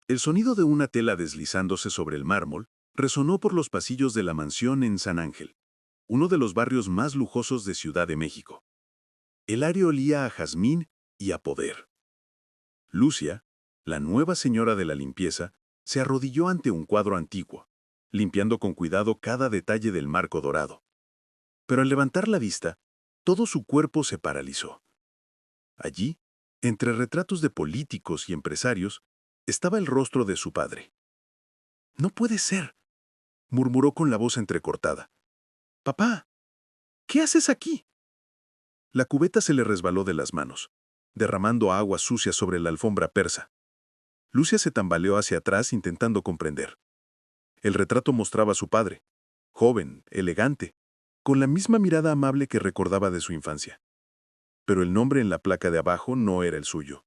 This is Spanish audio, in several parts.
El sonido de una tela deslizándose sobre el mármol resonó por los pasillos de la mansión en San Ángel, uno de los barrios más lujosos de Ciudad de México. El aire olía a jazmín y a poder. Lucia, la nueva señora de la limpieza, se arrodilló ante un cuadro antiguo, limpiando con cuidado cada detalle del marco dorado. Pero al levantar la vista, todo su cuerpo se paralizó. Allí, entre retratos de políticos y empresarios, estaba el rostro de su padre. «No puede ser», murmuró con la voz entrecortada. «Papá, ¿qué haces aquí?». La cubeta se le resbaló de las manos, derramando agua sucia sobre la alfombra persa. Lucia se tambaleó hacia atrás intentando comprender. El retrato mostraba a su padre, joven, elegante, con la misma mirada amable que recordaba de su infancia. Pero el nombre en la placa de abajo no era el suyo.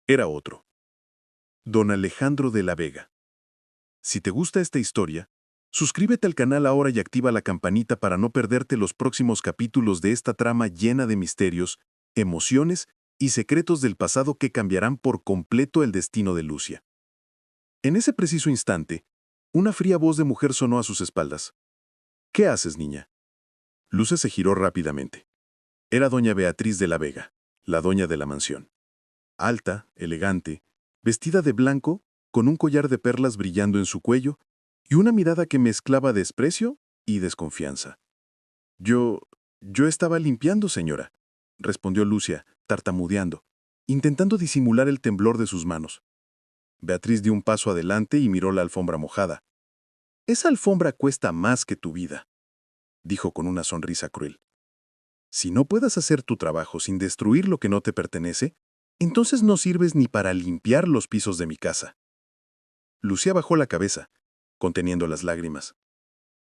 Era otro. Don Alejandro de la Vega. Si te gusta esta historia, suscríbete al canal ahora y activa la campanita para no perderte los próximos capítulos de esta trama llena de misterios, emociones y secretos del pasado que cambiarán por completo el destino de Lucia. En ese preciso instante, una fría voz de mujer sonó a sus espaldas. «¿Qué haces, niña?». Lucia se giró rápidamente. Era doña Beatriz de la Vega, la dueña de la mansión. Alta, elegante, vestida de blanco, con un collar de perlas brillando en su cuello y una mirada que mezclaba desprecio y desconfianza. Yo estaba limpiando, señora», respondió Lucia, tartamudeando, intentando disimular el temblor de sus manos. Beatriz dio un paso adelante y miró la alfombra mojada. «Esa alfombra cuesta más que tu vida», dijo con una sonrisa cruel. «Si no puedas hacer tu trabajo sin destruir lo que no te pertenece, entonces no sirves ni para limpiar los pisos de mi casa». Lucia bajó la cabeza, conteniendo las lágrimas.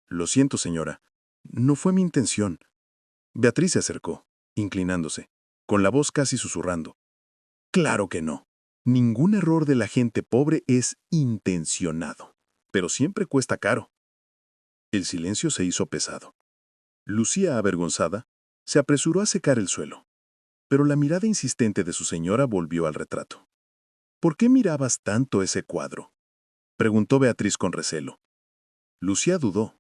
«Lo siento, señora. No fue mi intención». Beatriz se acercó, inclinándose, con la voz casi susurrando. «Claro que no. Ningún error de la gente pobre es intencionado, pero siempre cuesta caro». El silencio se hizo pesado. Lucía, avergonzada, se apresuró a secar el suelo, pero la mirada insistente de su señora volvió al retrato. «¿Por qué mirabas tanto ese cuadro?», preguntó Beatriz con recelo. Lucía dudó.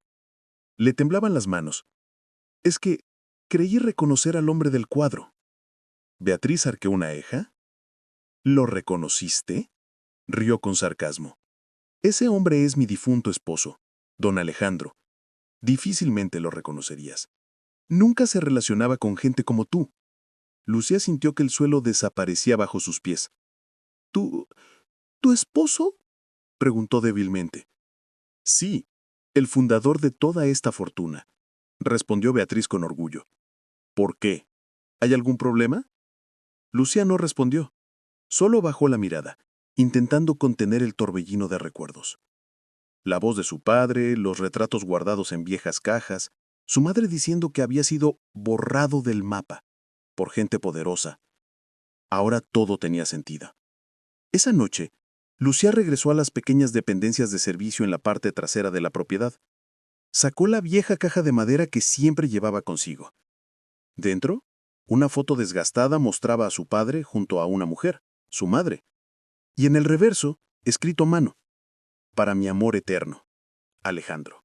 Le temblaban las manos. «Es que creí reconocer al hombre del cuadro». Beatriz arqueó una ceja. «¿Lo reconociste?», rió con sarcasmo. «Ese hombre es mi difunto esposo, don Alejandro. Difícilmente lo reconocerías. Nunca se relacionaba con gente como tú». Lucía sintió que el suelo desaparecía bajo sus pies. ¿Tu esposo?», preguntó débilmente. «Sí, el fundador de toda esta fortuna», respondió Beatriz con orgullo. «¿Por qué? ¿Hay algún problema?». Lucía no respondió. Solo bajó la mirada, intentando contener el torbellino de recuerdos. La voz de su padre, los retratos guardados en viejas cajas, su madre diciendo que había sido borrado del mapa por gente poderosa. Ahora todo tenía sentido. Esa noche, Lucía regresó a las pequeñas dependencias de servicio en la parte trasera de la propiedad. Sacó la vieja caja de madera que siempre llevaba consigo. Dentro, una foto desgastada mostraba a su padre junto a una mujer, su madre. Y en el reverso, escrito a mano: «Para mi amor eterno, Alejandro».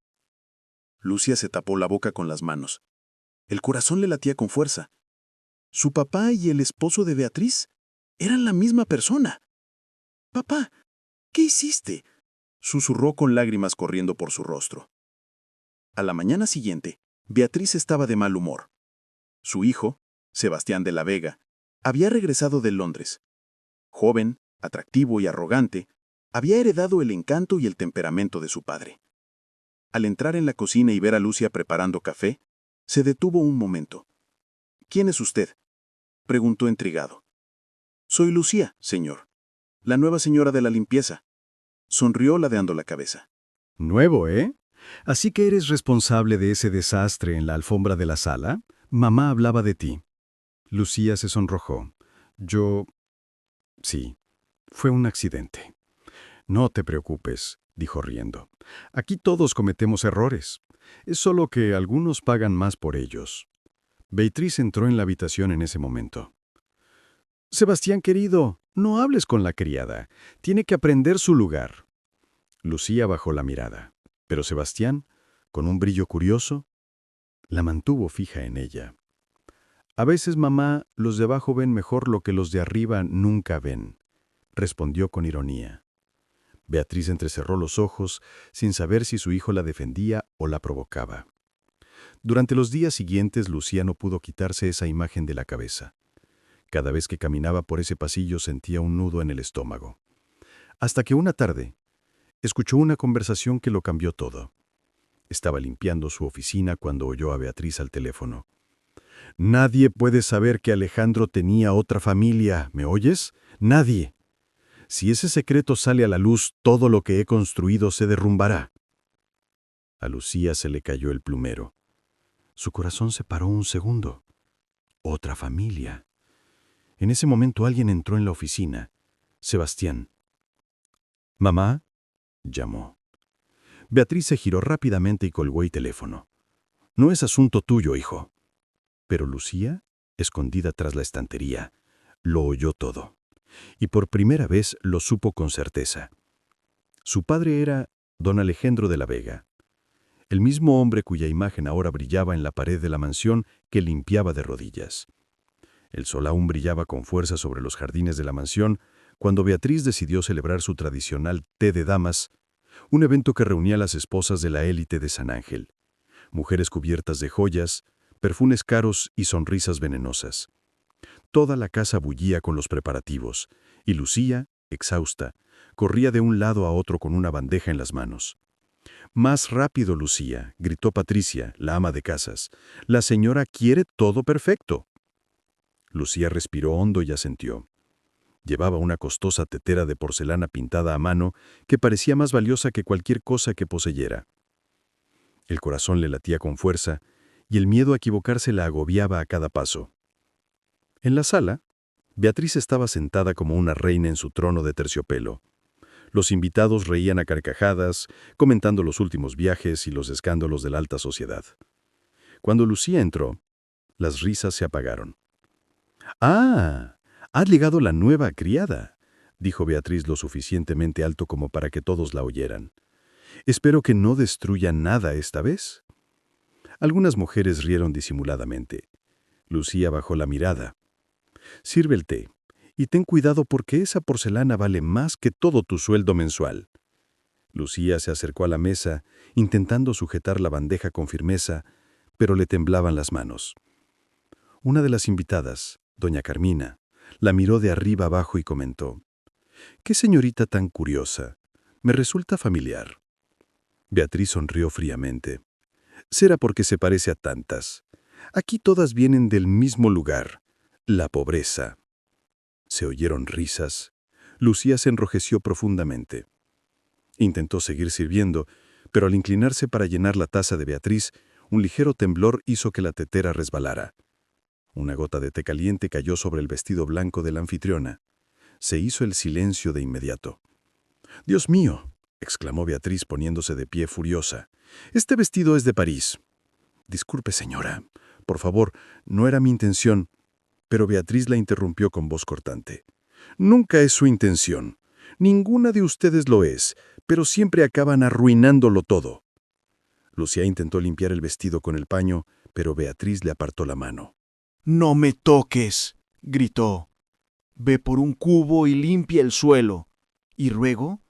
Lucía se tapó la boca con las manos. El corazón le latía con fuerza. Su papá y el esposo de Beatriz eran la misma persona. «Papá, ¿qué hiciste?», susurró con lágrimas corriendo por su rostro. A la mañana siguiente, Beatriz estaba de mal humor. Su hijo, Sebastián de la Vega, había regresado de Londres. Joven, atractivo y arrogante, había heredado el encanto y el temperamento de su padre. Al entrar en la cocina y ver a Lucia preparando café, se detuvo un momento. «¿Quién es usted?», preguntó intrigado. «Soy Lucía, señor, la nueva señora de la limpieza», sonrió ladeando la cabeza. Nuevo, ¿eh? Así que eres responsable de ese desastre en la alfombra de la sala. Mamá hablaba de ti. Lucía se sonrojó. Sí, fue un accidente. No te preocupes, dijo riendo. Aquí todos cometemos errores. Es solo que algunos pagan más por ellos. Beatriz entró en la habitación en ese momento. «Sebastián, querido», No hables con la criada. Tiene que aprender su lugar. Lucía bajó la mirada, pero Sebastián, con un brillo curioso, la mantuvo fija en ella. A veces, mamá, los de abajo ven mejor lo que los de arriba nunca ven, respondió con ironía. Beatriz entrecerró los ojos sin saber si su hijo la defendía o la provocaba. Durante los días siguientes, Lucía no pudo quitarse esa imagen de la cabeza. Cada vez que caminaba por ese pasillo sentía un nudo en el estómago. Hasta que una tarde, escuchó una conversación que lo cambió todo. Estaba limpiando su oficina cuando oyó a Beatriz al teléfono. «Nadie puede saber que Alejandro tenía otra familia, ¿me oyes? Nadie. Si ese secreto sale a la luz, todo lo que he construido se derrumbará». A Lucía se le cayó el plumero. Su corazón se paró un segundo. Otra familia. En ese momento alguien entró en la oficina. Sebastián. «¿Mamá?», llamó. Beatriz se giró rápidamente y colgó el teléfono. «No es asunto tuyo, hijo». Pero Lucía, escondida tras la estantería, lo oyó todo. Y por primera vez lo supo con certeza. Su padre era don Alejandro de la Vega, el mismo hombre cuya imagen ahora brillaba en la pared de la mansión que limpiaba de rodillas. El sol aún brillaba con fuerza sobre los jardines de la mansión cuando Beatriz decidió celebrar su tradicional té de damas, un evento que reunía a las esposas de la élite de San Ángel, mujeres cubiertas de joyas, perfumes caros y sonrisas venenosas. Toda la casa bullía con los preparativos, y Lucía, exhausta, corría de un lado a otro con una bandeja en las manos. «Más rápido, Lucía», gritó Patricia, la ama de casas. «La señora quiere todo perfecto». Lucía respiró hondo y asintió. Llevaba una costosa tetera de porcelana pintada a mano que parecía más valiosa que cualquier cosa que poseyera. El corazón le latía con fuerza y el miedo a equivocarse la agobiaba a cada paso. En la sala, Beatriz estaba sentada como una reina en su trono de terciopelo. Los invitados reían a carcajadas, comentando los últimos viajes y los escándalos de la alta sociedad. Cuando Lucía entró, las risas se apagaron. «Ah, ha llegado la nueva criada», dijo Beatriz lo suficientemente alto como para que todos la oyeran. «Espero que no destruya nada esta vez». Algunas mujeres rieron disimuladamente. Lucía bajó la mirada. «Sirve el té, y ten cuidado porque esa porcelana vale más que todo tu sueldo mensual». Lucía se acercó a la mesa, intentando sujetar la bandeja con firmeza, pero le temblaban las manos. Una de las invitadas, doña Carmina, la miró de arriba abajo y comentó: «¡Qué señorita tan curiosa! Me resulta familiar». Beatriz sonrió fríamente. «Será porque se parece a tantas. Aquí todas vienen del mismo lugar, la pobreza». Se oyeron risas. Lucía se enrojeció profundamente. Intentó seguir sirviendo, pero al inclinarse para llenar la taza de Beatriz, un ligero temblor hizo que la tetera resbalara. Una gota de té caliente cayó sobre el vestido blanco de la anfitriona. Se hizo el silencio de inmediato. «Dios mío», exclamó Beatriz poniéndose de pie furiosa. «Este vestido es de París». «Disculpe, señora. Por favor, no era mi intención». Pero Beatriz la interrumpió con voz cortante. «Nunca es su intención. Ninguna de ustedes lo es, pero siempre acaban arruinándolo todo». Lucía intentó limpiar el vestido con el paño, pero Beatriz le apartó la mano. «No me toques», gritó. «Ve por un cubo y limpia el suelo. Y luego,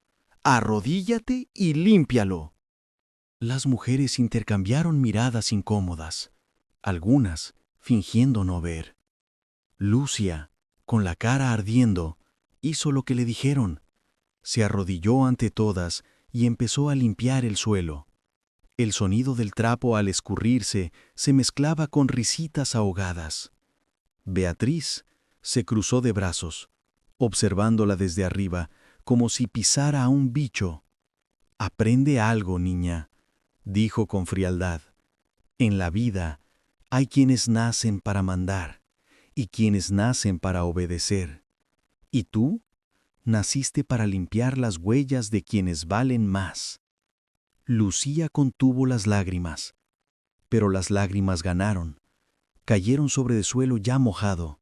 arrodíllate y límpialo». Las mujeres intercambiaron miradas incómodas, algunas fingiendo no ver. Lucía, con la cara ardiendo, hizo lo que le dijeron. Se arrodilló ante todas y empezó a limpiar el suelo. El sonido del trapo al escurrirse se mezclaba con risitas ahogadas. Beatriz se cruzó de brazos, observándola desde arriba, como si pisara a un bicho. «Aprende algo, niña», dijo con frialdad. «En la vida hay quienes nacen para mandar y quienes nacen para obedecer. Y tú naciste para limpiar las huellas de quienes valen más». Lucía contuvo las lágrimas, pero las lágrimas ganaron. Cayeron sobre el suelo ya mojado.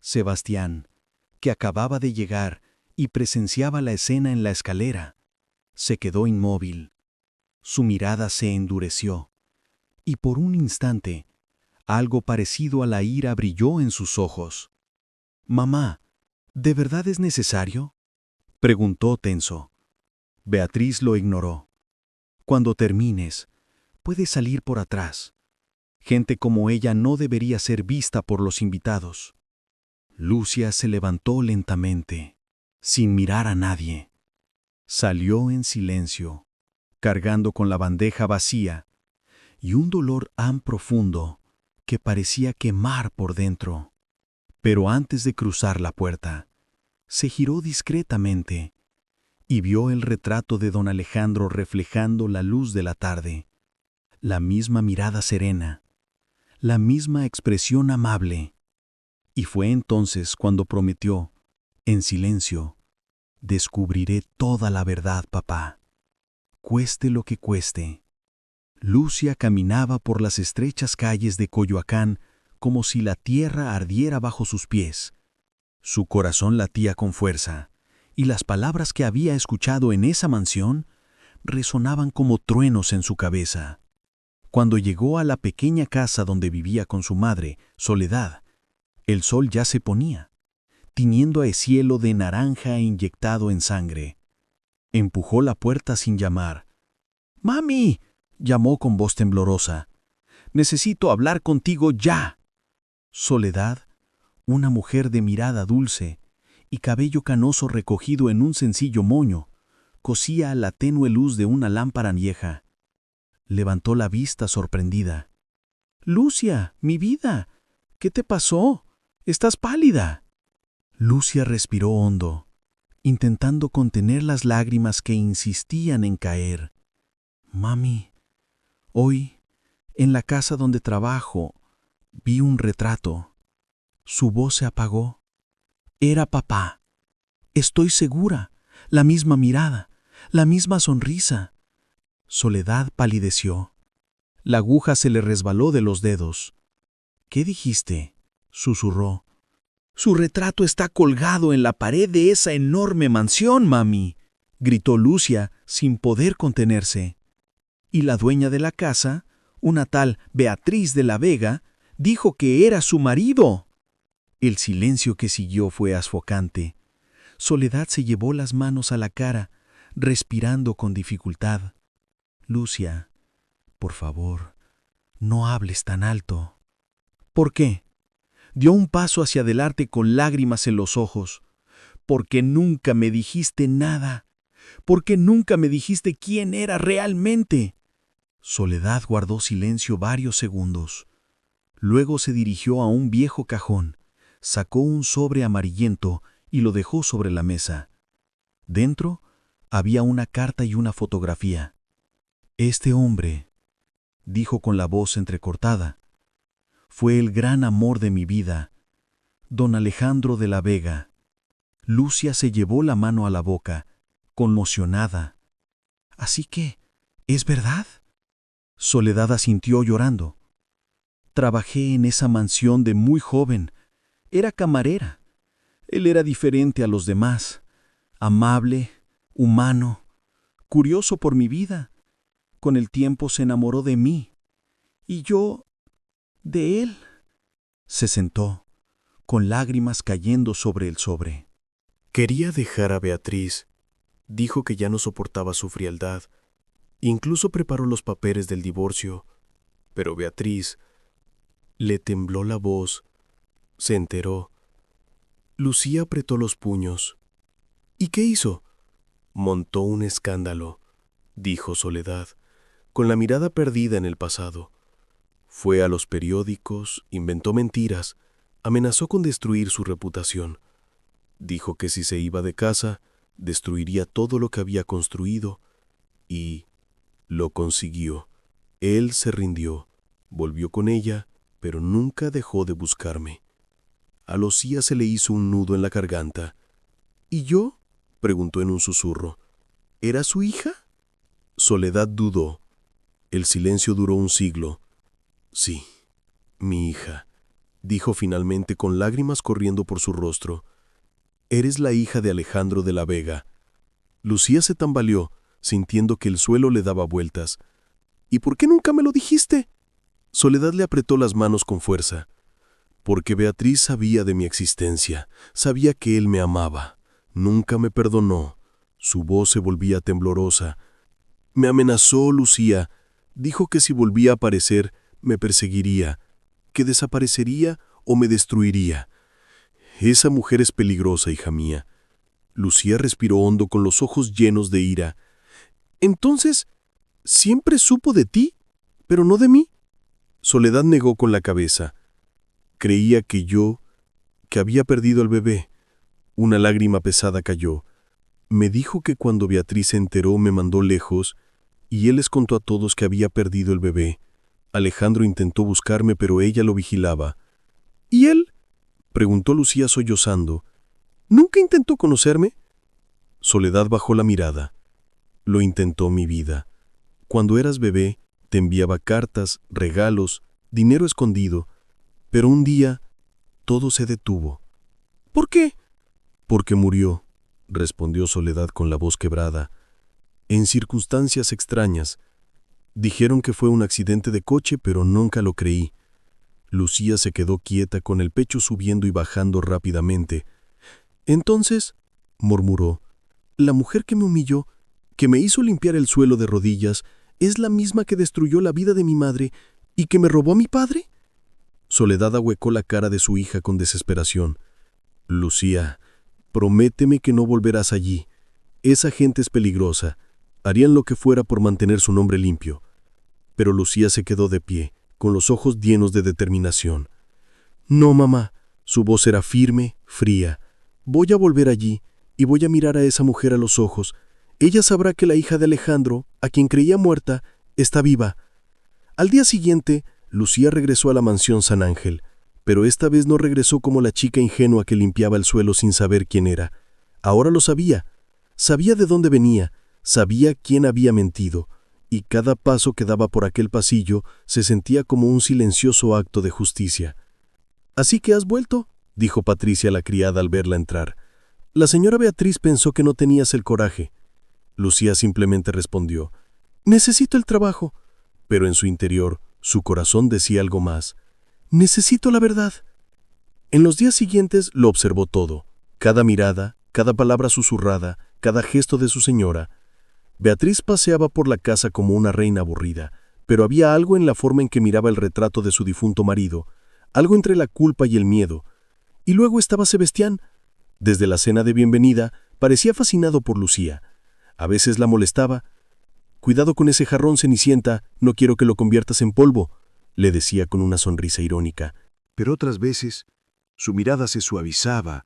Sebastián, que acababa de llegar y presenciaba la escena en la escalera. Se quedó inmóvil. Su mirada se endureció, y por un instante, algo parecido a la ira brilló en sus ojos. «Mamá, ¿de verdad es necesario?», preguntó tenso. Beatriz lo ignoró. «Cuando termines, puedes salir por atrás. Gente como ella no debería ser vista por los invitados». Lucia se levantó lentamente, sin mirar a nadie. Salió en silencio, cargando con la bandeja vacía, y un dolor tan profundo que parecía quemar por dentro. Pero antes de cruzar la puerta, se giró discretamente y vio el retrato de don Alejandro reflejando la luz de la tarde. La misma mirada serena, la misma expresión amable. Y fue entonces cuando prometió, en silencio: «Descubriré toda la verdad, papá, cueste lo que cueste». Lucia caminaba por las estrechas calles de Coyoacán como si la tierra ardiera bajo sus pies. Su corazón latía con fuerza, y las palabras que había escuchado en esa mansión resonaban como truenos en su cabeza. Cuando llegó a la pequeña casa donde vivía con su madre, Soledad, el sol ya se ponía, tiñendo el cielo de naranja inyectado en sangre. Empujó la puerta sin llamar. «¡Mami!», llamó con voz temblorosa. «Necesito hablar contigo ya». Soledad, una mujer de mirada dulce y cabello canoso recogido en un sencillo moño, cosía a la tenue luz de una lámpara vieja. Levantó la vista sorprendida. «Lucia, mi vida, ¿qué te pasó? Estás pálida». Lucia respiró hondo, intentando contener las lágrimas que insistían en caer. «Mami, hoy, en la casa donde trabajo, vi un retrato». Su voz se apagó. «Era papá. Estoy segura. La misma mirada, la misma sonrisa». Soledad palideció. La aguja se le resbaló de los dedos. «¿Qué dijiste?», susurró. «Su retrato está colgado en la pared de esa enorme mansión, mami», gritó Lucia sin poder contenerse. «Y la dueña de la casa, una tal Beatriz de la Vega, dijo que era su marido». El silencio que siguió fue asfocante. Soledad se llevó las manos a la cara, respirando con dificultad. «Lucia, por favor, no hables tan alto». «¿Por qué?». Dio un paso hacia adelante con lágrimas en los ojos. «Porque nunca me dijiste nada. Porque nunca me dijiste quién era realmente». Soledad guardó silencio varios segundos. Luego se dirigió a un viejo cajón, sacó un sobre amarillento y lo dejó sobre la mesa. Dentro había una carta y una fotografía. «Este hombre», dijo con la voz entrecortada, «fue el gran amor de mi vida, don Alejandro de la Vega». Lucia se llevó la mano a la boca, conmocionada. «¿Así que es verdad?». Soledad asintió llorando. «Trabajé en esa mansión de muy joven. Era camarera. Él era diferente a los demás, amable, humano, curioso por mi vida. Con el tiempo se enamoró de mí. Y yo de él». Se sentó, con lágrimas cayendo sobre el sobre. Quería dejar a Beatriz. Dijo que ya no soportaba su frialdad. Incluso preparó los papeles del divorcio. Pero Beatriz le tembló la voz. Se enteró. Lucía apretó los puños. ¿Y qué hizo? Montó un escándalo, dijo Soledad, con la mirada perdida en el pasado. Fue a los periódicos, inventó mentiras, amenazó con destruir su reputación. Dijo que si se iba de casa, destruiría todo lo que había construido, y lo consiguió. Él se rindió, volvió con ella, pero nunca dejó de buscarme. A Lucía se le hizo un nudo en la garganta. ¿Y yo?, preguntó en un susurro. ¿Era su hija? Soledad dudó. El silencio duró un siglo. Sí, mi hija, dijo finalmente con lágrimas corriendo por su rostro. eres la hija de Alejandro de la Vega. Lucía se tambaleó, sintiendo que el suelo le daba vueltas. ¿Y por qué nunca me lo dijiste? Soledad le apretó las manos con fuerza. Porque Beatriz sabía de mi existencia, sabía que él me amaba. Nunca me perdonó. Su voz se volvía temblorosa. Me amenazó, Lucía. Dijo que si volvía a aparecer, me perseguiría, que desaparecería o me destruiría. Esa mujer es peligrosa, hija mía. Lucía respiró hondo con los ojos llenos de ira. Entonces, ¿siempre supo de ti, pero no de mí? Soledad negó con la cabeza. Creía que había perdido al bebé. Una lágrima pesada cayó. Me dijo que cuando Beatriz se enteró me mandó lejos, y él les contó a todos que había perdido el bebé. Alejandro intentó buscarme, pero ella lo vigilaba. ¿Y él? Preguntó Lucía sollozando. ¿Nunca intentó conocerme? Soledad bajó la mirada. Lo intentó, mi vida. Cuando eras bebé, te enviaba cartas, regalos, dinero escondido, pero un día todo se detuvo. ¿Por qué? Porque murió, respondió Soledad con la voz quebrada. En circunstancias extrañas. Dijeron que fue un accidente de coche, pero nunca lo creí. Lucía se quedó quieta con el pecho subiendo y bajando rápidamente. Entonces, murmuró, la mujer que me humilló, que me hizo limpiar el suelo de rodillas, ¿es la misma que destruyó la vida de mi madre y que me robó a mi padre? Soledad ahuecó la cara de su hija con desesperación. Lucía, prométeme que no volverás allí. Esa gente es peligrosa. Harían lo que fuera por mantener su nombre limpio. Pero Lucía se quedó de pie, con los ojos llenos de determinación. No, mamá. Su voz era firme, fría. Voy a volver allí y voy a mirar a esa mujer a los ojos. Ella sabrá que la hija de Alejandro, a quien creía muerta, está viva. Al día siguiente, Lucía regresó a la mansión San Ángel, pero esta vez no regresó como la chica ingenua que limpiaba el suelo sin saber quién era. Ahora lo sabía. Sabía de dónde venía, sabía quién había mentido, y cada paso que daba por aquel pasillo se sentía como un silencioso acto de justicia. «¿Así que has vuelto?», dijo Patricia a la criada al verla entrar. La señora Beatriz pensó que no tenías el coraje. Lucía simplemente respondió, «Necesito el trabajo», pero en su interior, su corazón decía algo más. «Necesito la verdad». En los días siguientes lo observó todo, cada mirada, cada palabra susurrada, cada gesto de su señora. Beatriz paseaba por la casa como una reina aburrida, pero había algo en la forma en que miraba el retrato de su difunto marido, algo entre la culpa y el miedo. Y luego estaba Sebastián. Desde la cena de bienvenida, parecía fascinado por Lucía. A veces la molestaba. «Cuidado con ese jarrón, Cenicienta, no quiero que lo conviertas en polvo», le decía con una sonrisa irónica. Pero otras veces, su mirada se suavizaba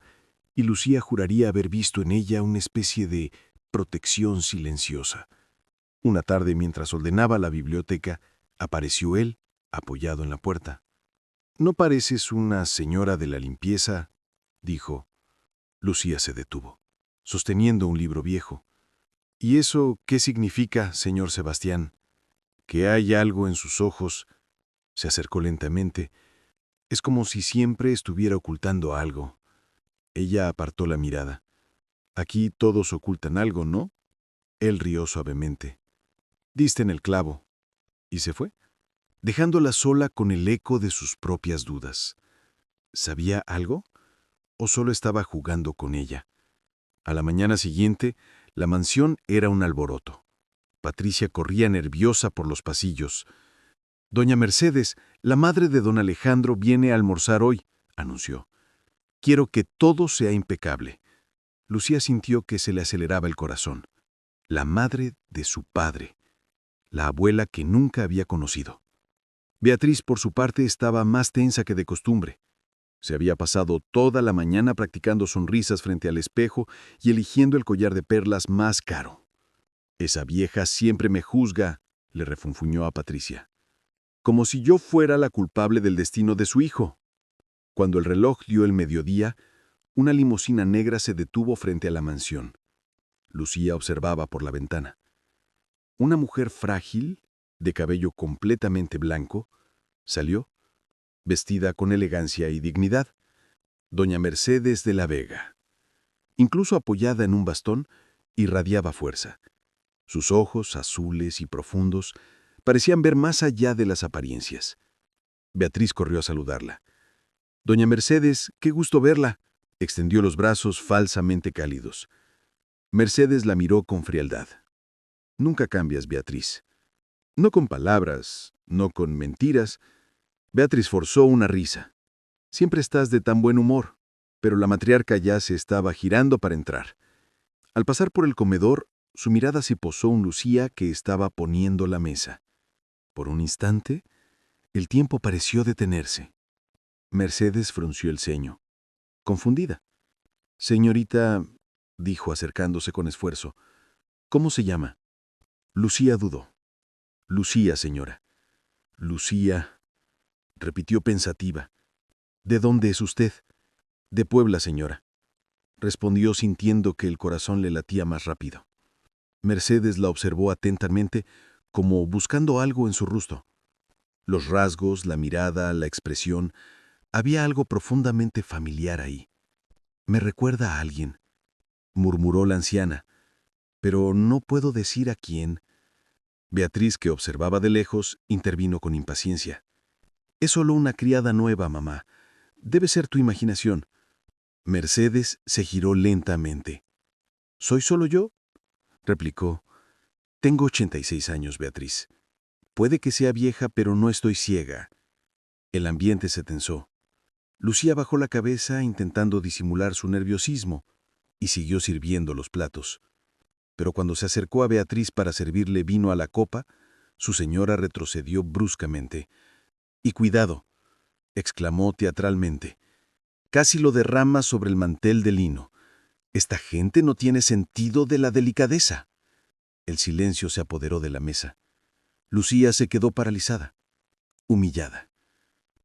y Lucía juraría haber visto en ella una especie de protección silenciosa. Una tarde, mientras ordenaba la biblioteca, apareció él, apoyado en la puerta. «¿No pareces una señora de la limpieza?», dijo. Lucía se detuvo, sosteniendo un libro viejo. «¿Y eso qué significa, señor Sebastián? ¿Que hay algo en sus ojos?». Se acercó lentamente. Es como si siempre estuviera ocultando algo. Ella apartó la mirada. «Aquí todos ocultan algo, ¿no?». Él rió suavemente. «Diste en el clavo». Y se fue, dejándola sola con el eco de sus propias dudas. ¿Sabía algo? ¿O solo estaba jugando con ella? A la mañana siguiente, la mansión era un alboroto. Patricia corría nerviosa por los pasillos. «Doña Mercedes, la madre de don Alejandro, viene a almorzar hoy», anunció. «Quiero que todo sea impecable». Lucía sintió que se le aceleraba el corazón. La madre de su padre. La abuela que nunca había conocido. Beatriz, por su parte, estaba más tensa que de costumbre. Se había pasado toda la mañana practicando sonrisas frente al espejo y eligiendo el collar de perlas más caro. «Esa vieja siempre me juzga», le refunfuñó a Patricia. «Como si yo fuera la culpable del destino de su hijo». Cuando el reloj dio el mediodía, una limusina negra se detuvo frente a la mansión. Lucía observaba por la ventana. Una mujer frágil, de cabello completamente blanco, salió, vestida con elegancia y dignidad. Doña Mercedes de la Vega. Incluso apoyada en un bastón, irradiaba fuerza. Sus ojos, azules y profundos, parecían ver más allá de las apariencias. Beatriz corrió a saludarla. «Doña Mercedes, qué gusto verla», extendió los brazos falsamente cálidos. Mercedes la miró con frialdad. «Nunca cambias, Beatriz. No con palabras, no con mentiras». Beatriz forzó una risa. «Siempre estás de tan buen humor». Pero la matriarca ya se estaba girando para entrar. Al pasar por el comedor, su mirada se posó en Lucía, que estaba poniendo la mesa. Por un instante, el tiempo pareció detenerse. Mercedes frunció el ceño, confundida. «Señorita», dijo acercándose con esfuerzo, «¿cómo se llama?» Lucía dudó. «Lucía, señora». «Lucía», repitió pensativa. «¿De dónde es usted?» «De Puebla, señora», respondió sintiendo que el corazón le latía más rápido. Mercedes la observó atentamente, como buscando algo en su rostro. Los rasgos, la mirada, la expresión, había algo profundamente familiar ahí. «Me recuerda a alguien», murmuró la anciana, «pero no puedo decir a quién». Beatriz, que observaba de lejos, intervino con impaciencia. «Es solo una criada nueva, mamá. Debe ser tu imaginación». Mercedes se giró lentamente. «¿Soy solo yo?», replicó. «Tengo 86 años, Beatriz. Puede que sea vieja, pero no estoy ciega». El ambiente se tensó. Lucía bajó la cabeza intentando disimular su nerviosismo y siguió sirviendo los platos. Pero cuando se acercó a Beatriz para servirle vino a la copa, su señora retrocedió bruscamente. «Y cuidado», exclamó teatralmente. «Casi lo derrama sobre el mantel de lino. Esta gente no tiene sentido de la delicadeza». El silencio se apoderó de la mesa. Lucía se quedó paralizada, humillada.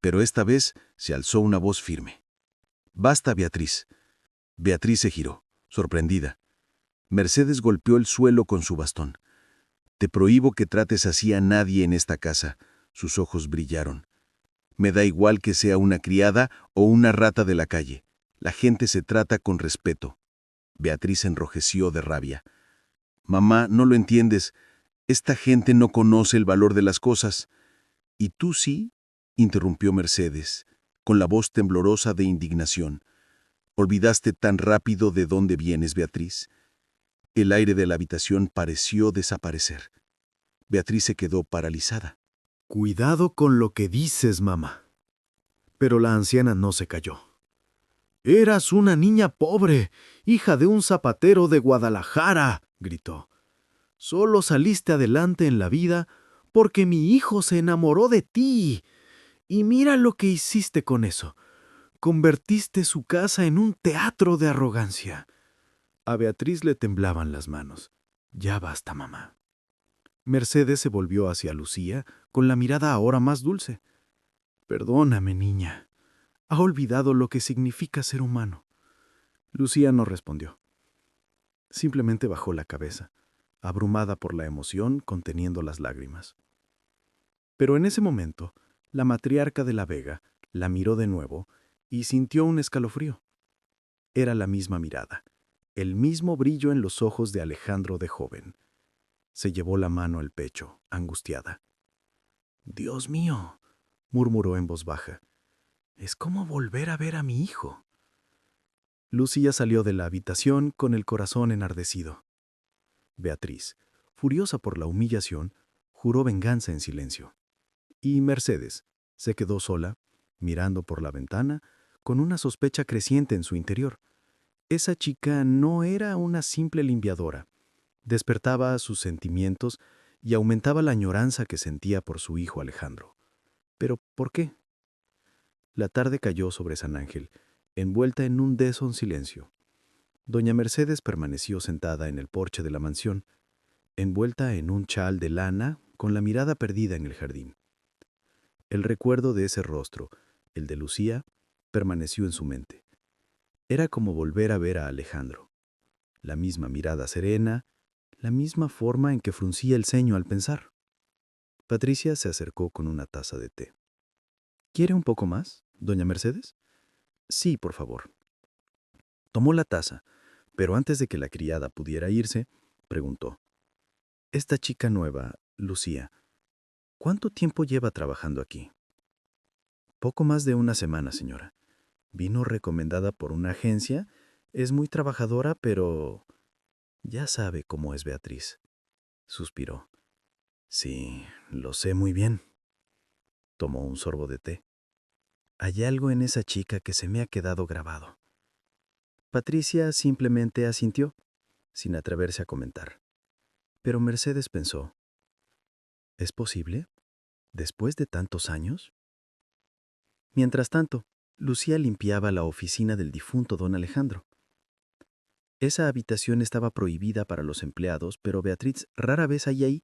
Pero esta vez se alzó una voz firme. «Basta, Beatriz». Beatriz se giró, sorprendida. Mercedes golpeó el suelo con su bastón. «Te prohíbo que trates así a nadie en esta casa». Sus ojos brillaron. «Me da igual que sea una criada o una rata de la calle. La gente se trata con respeto». Beatriz enrojeció de rabia. «Mamá, no lo entiendes. Esta gente no conoce el valor de las cosas». «¿Y tú sí?», interrumpió Mercedes, con la voz temblorosa de indignación. «¿Olvidaste tan rápido de dónde vienes, Beatriz?». El aire de la habitación pareció desaparecer. Beatriz se quedó paralizada. Cuidado con lo que dices, mamá. Pero la anciana no se calló. «Eras una niña pobre, hija de un zapatero de Guadalajara», gritó. «Solo saliste adelante en la vida porque mi hijo se enamoró de ti. Y mira lo que hiciste con eso. Convertiste su casa en un teatro de arrogancia». A Beatriz le temblaban las manos. «Ya basta, mamá». Mercedes se volvió hacia Lucía con la mirada ahora más dulce. «Perdóname, niña. Ha olvidado lo que significa ser humano». Lucía no respondió. Simplemente bajó la cabeza, abrumada por la emoción, conteniendo las lágrimas. Pero en ese momento, la matriarca de la Vega la miró de nuevo y sintió un escalofrío. Era la misma mirada, el mismo brillo en los ojos de Alejandro de joven. Se llevó la mano al pecho, angustiada. «Dios mío», murmuró en voz baja, «es como volver a ver a mi hijo». Lucía salió de la habitación con el corazón enardecido. Beatriz, furiosa por la humillación, juró venganza en silencio. Y Mercedes se quedó sola, mirando por la ventana, con una sospecha creciente en su interior. Esa chica no era una simple limpiadora. Despertaba sus sentimientos y aumentaba la añoranza que sentía por su hijo Alejandro. ¿Pero por qué? La tarde cayó sobre San Ángel, envuelta en un denso silencio. Doña Mercedes permaneció sentada en el porche de la mansión, envuelta en un chal de lana, con la mirada perdida en el jardín. El recuerdo de ese rostro, el de Lucía, permaneció en su mente. Era como volver a ver a Alejandro. La misma mirada serena, la misma forma en que fruncía el ceño al pensar. Patricia se acercó con una taza de té. «¿Quiere un poco más, doña Mercedes?» «Sí, por favor». Tomó la taza, Pero antes de que la criada pudiera irse, preguntó: «Esta chica nueva, Lucía, ¿cuánto tiempo lleva trabajando aquí?» «Poco más de una semana, señora. Vino recomendada por una agencia. Es muy trabajadora, pero ya sabe cómo es Beatriz», suspiró. «Sí, lo sé muy bien». Tomó un sorbo de té. «Hay algo en esa chica que se me ha quedado grabado». Patricia simplemente asintió, sin atreverse a comentar. Pero Mercedes pensó: ¿es posible? ¿Después de tantos años? Mientras tanto, Lucía limpiaba la oficina del difunto don Alejandro. Esa habitación estaba prohibida para los empleados, pero Beatriz rara vez ahí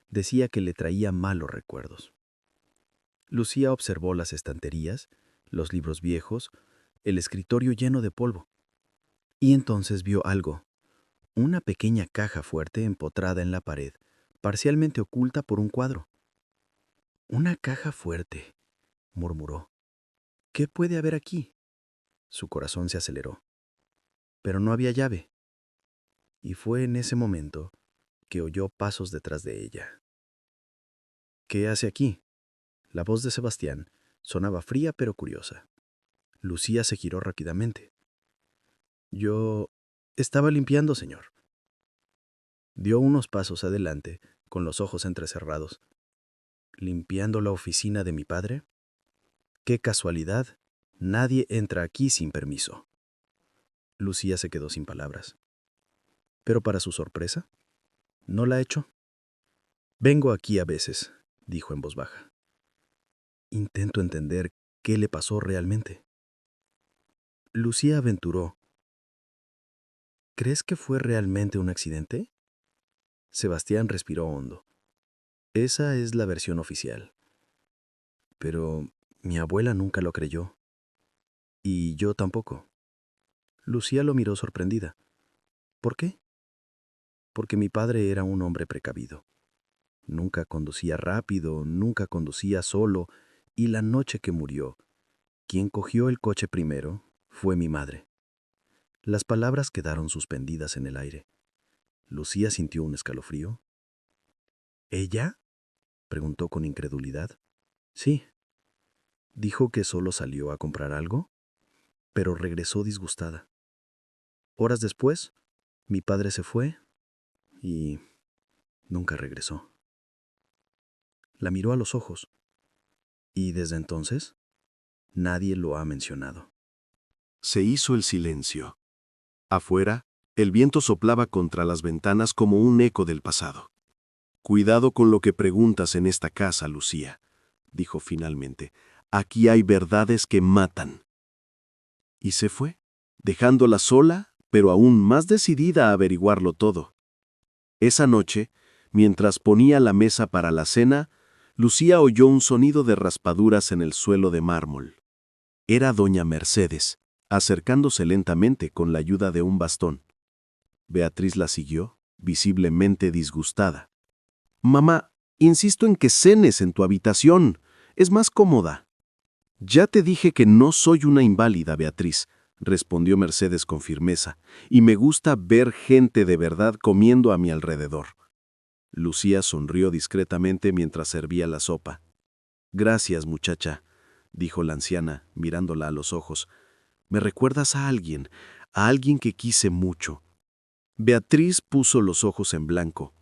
decía que le traía malos recuerdos. Lucía observó las estanterías, los libros viejos, el escritorio lleno de polvo. Y entonces vio algo: una pequeña caja fuerte empotrada en la pared, parcialmente oculta por un cuadro. «Una caja fuerte», murmuró. «¿Qué puede haber aquí?» Su corazón se aceleró. Pero no había llave. Y fue en ese momento que oyó pasos detrás de ella. «¿Qué hace aquí?». La voz de Sebastián sonaba fría pero curiosa. Lucía se giró rápidamente. «Yo estaba limpiando, señor». Dio unos pasos adelante, con los ojos entrecerrados. «¿Limpiando la oficina de mi padre? ¡Qué casualidad! Nadie entra aquí sin permiso». Lucía se quedó sin palabras. Pero para su sorpresa, no la echó. «Vengo aquí a veces», dijo en voz baja. «Intento entender qué le pasó realmente». Lucía aventuró: «¿Crees que fue realmente un accidente?». Sebastián respiró hondo. «Esa es la versión oficial. Pero mi abuela nunca lo creyó. Y yo tampoco». Lucía lo miró sorprendida. «¿Por qué?». «Porque mi padre era un hombre precavido. Nunca conducía rápido, nunca conducía solo, y la noche que murió, quien cogió el coche primero fue mi madre». Las palabras quedaron suspendidas en el aire. Lucía sintió un escalofrío. «¿Ella?», preguntó con incredulidad. «Sí». Dijo que solo salió a comprar algo, pero regresó disgustada. Horas después, mi padre se fue y nunca regresó. La miró a los ojos, y desde entonces nadie lo ha mencionado. Se hizo el silencio. Afuera, el viento soplaba contra las ventanas como un eco del pasado. «Cuidado con lo que preguntas en esta casa, Lucía», dijo finalmente. «Aquí hay verdades que matan». Y se fue, dejándola sola, pero aún más decidida a averiguarlo todo. Esa noche, mientras ponía la mesa para la cena, Lucía oyó un sonido de raspaduras en el suelo de mármol. Era doña Mercedes, acercándose lentamente con la ayuda de un bastón. Beatriz la siguió, visiblemente disgustada. «Mamá, insisto en que cenes en tu habitación. Es más cómoda». «Ya te dije que no soy una inválida, Beatriz», respondió Mercedes con firmeza, «y me gusta ver gente de verdad comiendo a mi alrededor». Lucía sonrió discretamente mientras servía la sopa. «Gracias, muchacha», dijo la anciana, mirándola a los ojos. «Me recuerdas a alguien que quise mucho». Beatriz puso los ojos en blanco.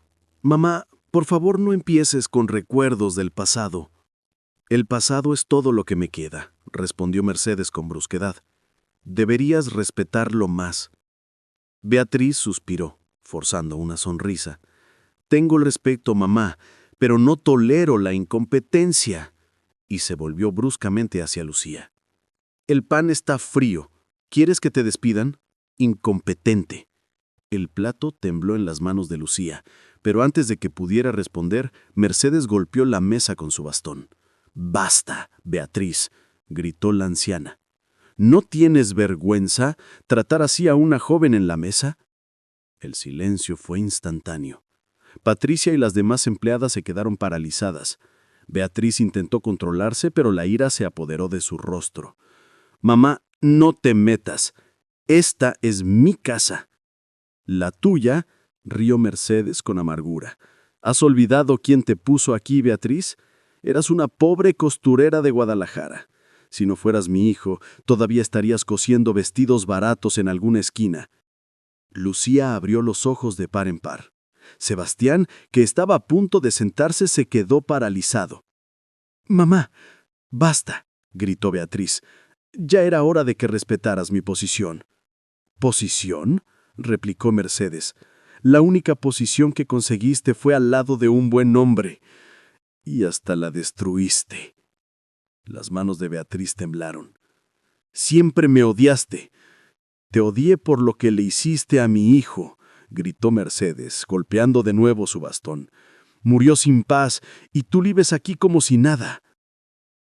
«Mamá, por favor no empieces con recuerdos del pasado». «El pasado es todo lo que me queda», respondió Mercedes con brusquedad. «Deberías respetarlo más». Beatriz suspiró, forzando una sonrisa. «Tengo el respeto, mamá, pero no tolero la incompetencia». Y se volvió bruscamente hacia Lucía. «El pan está frío. ¿Quieres que te despidan? Incompetente». El plato tembló en las manos de Lucía, pero antes de que pudiera responder, Mercedes golpeó la mesa con su bastón. «Basta, Beatriz», gritó la anciana. «¿No tienes vergüenza tratar así a una joven en la mesa?». El silencio fue instantáneo. Patricia y las demás empleadas se quedaron paralizadas. Beatriz intentó controlarse, pero la ira se apoderó de su rostro. «Mamá, no te metas. Esta es mi casa. La tuya, rió Mercedes con amargura. ¿Has olvidado quién te puso aquí, Beatriz? Eras una pobre costurera de Guadalajara. Si no fueras mi hijo, todavía estarías cosiendo vestidos baratos en alguna esquina. Lucía abrió los ojos de par en par. Sebastián, que estaba a punto de sentarse, se quedó paralizado. «Mamá, basta», gritó Beatriz. «Ya era hora de que respetaras mi posición». «¿Posición?», replicó Mercedes. «La única posición que conseguiste fue al lado de un buen hombre. Y hasta la destruiste». Las manos de Beatriz temblaron. «Siempre me odiaste. Te odié por lo que le hiciste a mi hijo», gritó Mercedes, golpeando de nuevo su bastón. «Murió sin paz, y tú vives aquí como si nada».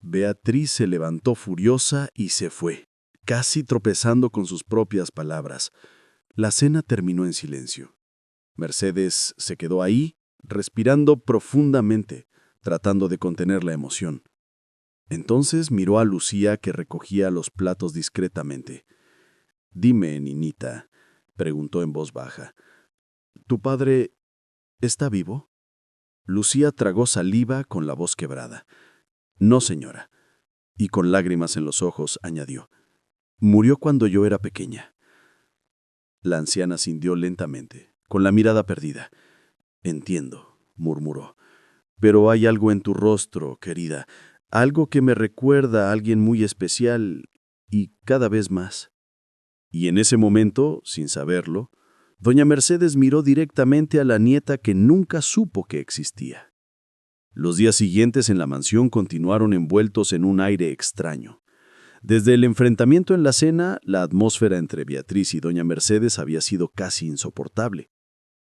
Beatriz se levantó furiosa y se fue, casi tropezando con sus propias palabras. La cena terminó en silencio. Mercedes se quedó ahí, respirando profundamente, tratando de contener la emoción. Entonces miró a Lucía, que recogía los platos discretamente. «Dime, niñita», preguntó en voz baja, «¿tu padre está vivo?» Lucía tragó saliva con la voz quebrada. «No, señora». Y con lágrimas en los ojos añadió, «Murió cuando yo era pequeña». La anciana sintió lentamente, con la mirada perdida. «Entiendo», murmuró, «pero hay algo en tu rostro, querida, algo que me recuerda a alguien muy especial y cada vez más». Y en ese momento, sin saberlo, doña Mercedes miró directamente a la nieta que nunca supo que existía. Los días siguientes en la mansión continuaron envueltos en un aire extraño. Desde el enfrentamiento en la cena, la atmósfera entre Beatriz y doña Mercedes había sido casi insoportable.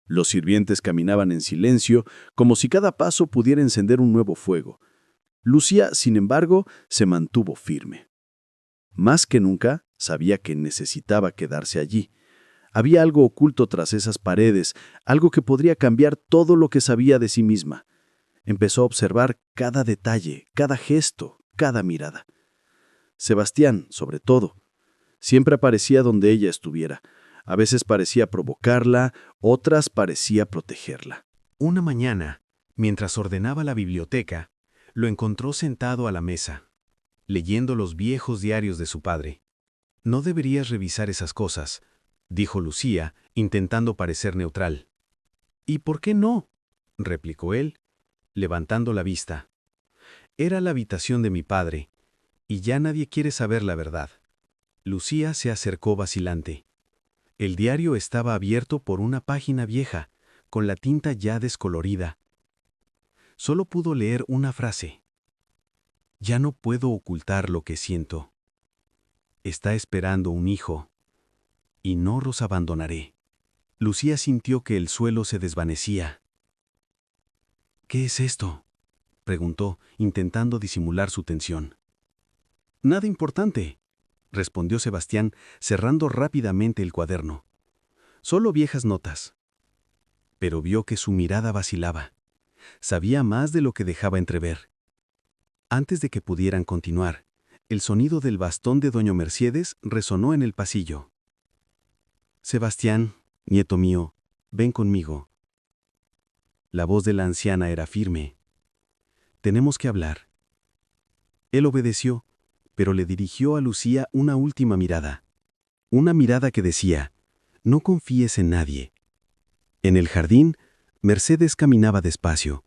Los sirvientes caminaban en silencio, como si cada paso pudiera encender un nuevo fuego. Lucía, sin embargo, se mantuvo firme. Más que nunca, sabía que necesitaba quedarse allí. Había algo oculto tras esas paredes, algo que podría cambiar todo lo que sabía de sí misma. Empezó a observar cada detalle, cada gesto, cada mirada. Sebastián, sobre todo, siempre aparecía donde ella estuviera. A veces parecía provocarla, otras parecía protegerla. Una mañana, mientras ordenaba la biblioteca, lo encontró sentado a la mesa, leyendo los viejos diarios de su padre. «No deberías revisar esas cosas», dijo Lucía, intentando parecer neutral. «¿Y por qué no?», replicó él, levantando la vista. «Era la habitación de mi padre, y ya nadie quiere saber la verdad». Lucía se acercó vacilante. El diario estaba abierto por una página vieja, con la tinta ya descolorida. Solo pudo leer una frase. «Ya no puedo ocultar lo que siento. Está esperando un hijo, y no los abandonaré». Lucía sintió que el suelo se desvanecía. «¿Qué es esto?», preguntó, intentando disimular su tensión. «Nada importante», respondió Sebastián, cerrando rápidamente el cuaderno. «Solo viejas notas». Pero vio que su mirada vacilaba. Sabía más de lo que dejaba entrever. Antes de que pudieran continuar, el sonido del bastón de doña Mercedes resonó en el pasillo. «Sebastián, nieto mío, ven conmigo». La voz de la anciana era firme. «Tenemos que hablar». Él obedeció, pero le dirigió a Lucía una última mirada. Una mirada que decía, «No confíes en nadie». En el jardín, Mercedes caminaba despacio,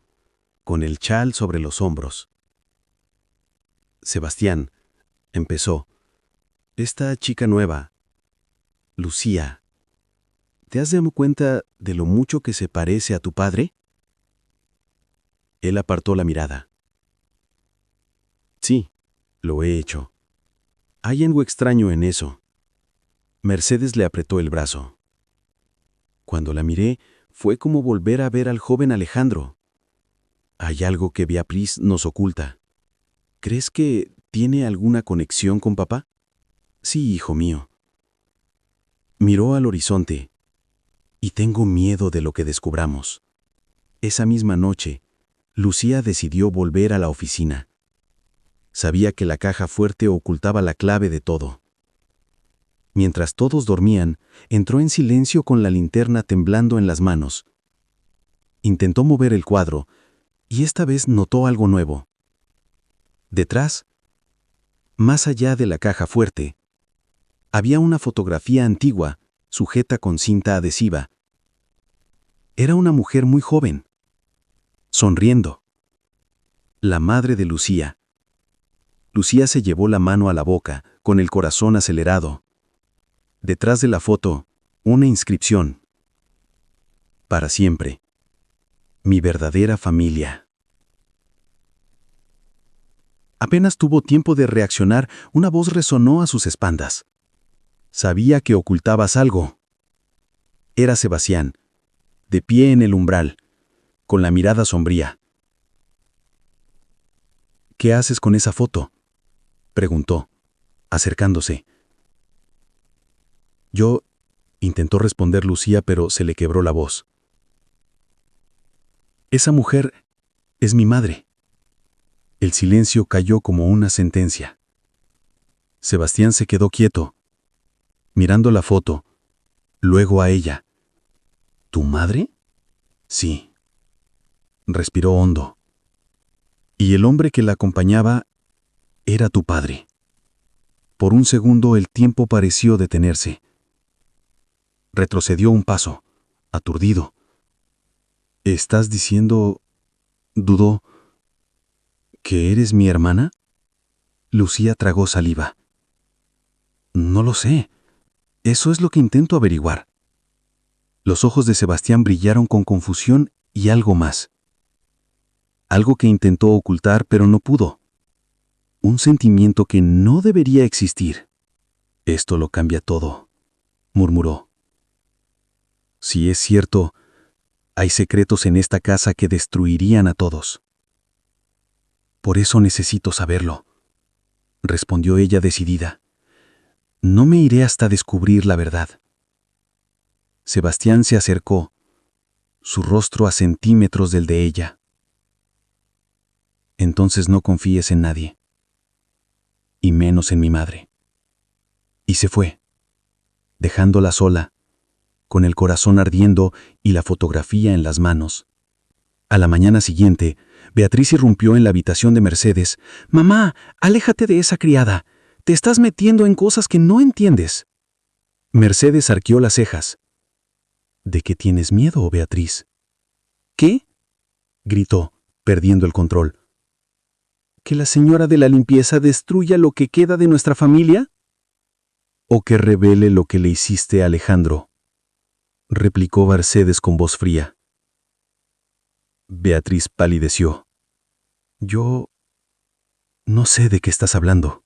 con el chal sobre los hombros. «Sebastián», empezó, «esta chica nueva, Lucía, ¿te has dado cuenta de lo mucho que se parece a tu padre?». Él apartó la mirada. «Sí, lo he hecho. Hay algo extraño en eso». Mercedes le apretó el brazo. «Cuando la miré, fue como volver a ver al joven Alejandro. Hay algo que Beatriz nos oculta. ¿Crees que tiene alguna conexión con papá?». «Sí, hijo mío». Miró al horizonte. «Y tengo miedo de lo que descubramos». Esa misma noche, Lucía decidió volver a la oficina. Sabía que la caja fuerte ocultaba la clave de todo. Mientras todos dormían, entró en silencio con la linterna temblando en las manos. Intentó mover el cuadro, y esta vez notó algo nuevo. Detrás, más allá de la caja fuerte, había una fotografía antigua, sujeta con cinta adhesiva. Era una mujer muy joven, sonriendo. La madre de Lucía. Lucía se llevó la mano a la boca, con el corazón acelerado. Detrás de la foto, una inscripción. Para siempre. Mi verdadera familia. Apenas tuvo tiempo de reaccionar, una voz resonó a sus espaldas. Sabía que ocultabas algo. Era Sebastián, de pie en el umbral, con la mirada sombría. ¿Qué haces con esa foto?, preguntó, acercándose. Yo, intentó responder Lucía, pero se le quebró la voz. Esa mujer es mi madre. El silencio cayó como una sentencia. Sebastián se quedó quieto, mirando la foto, luego a ella. ¿Tu madre? Sí. Respiró hondo. Y el hombre que la acompañaba era tu padre. Por un segundo el tiempo pareció detenerse. Retrocedió un paso, aturdido. ¿Estás diciendo, dudó, que eres mi hermana? Lucía tragó saliva. No lo sé. Eso es lo que intento averiguar. Los ojos de Sebastián brillaron con confusión y algo más. Algo que intentó ocultar pero no pudo. Un sentimiento que no debería existir. Esto lo cambia todo, murmuró. Si es cierto, hay secretos en esta casa que destruirían a todos. Por eso necesito saberlo, respondió ella decidida. No me iré hasta descubrir la verdad. Sebastián se acercó, su rostro a centímetros del de ella. Entonces no confíes en nadie, y menos en mi madre. Y se fue, dejándola sola, con el corazón ardiendo y la fotografía en las manos. A la mañana siguiente, Beatriz irrumpió en la habitación de Mercedes. «Mamá, aléjate de esa criada. Te estás metiendo en cosas que no entiendes». Mercedes arqueó las cejas. «¿De qué tienes miedo, Beatriz?» «¿Qué?», gritó, perdiendo el control. ¿Que la señora de la limpieza destruya lo que queda de nuestra familia? ¿O que revele lo que le hiciste a Alejandro?», replicó Mercedes con voz fría. Beatriz palideció. «Yo no sé de qué estás hablando».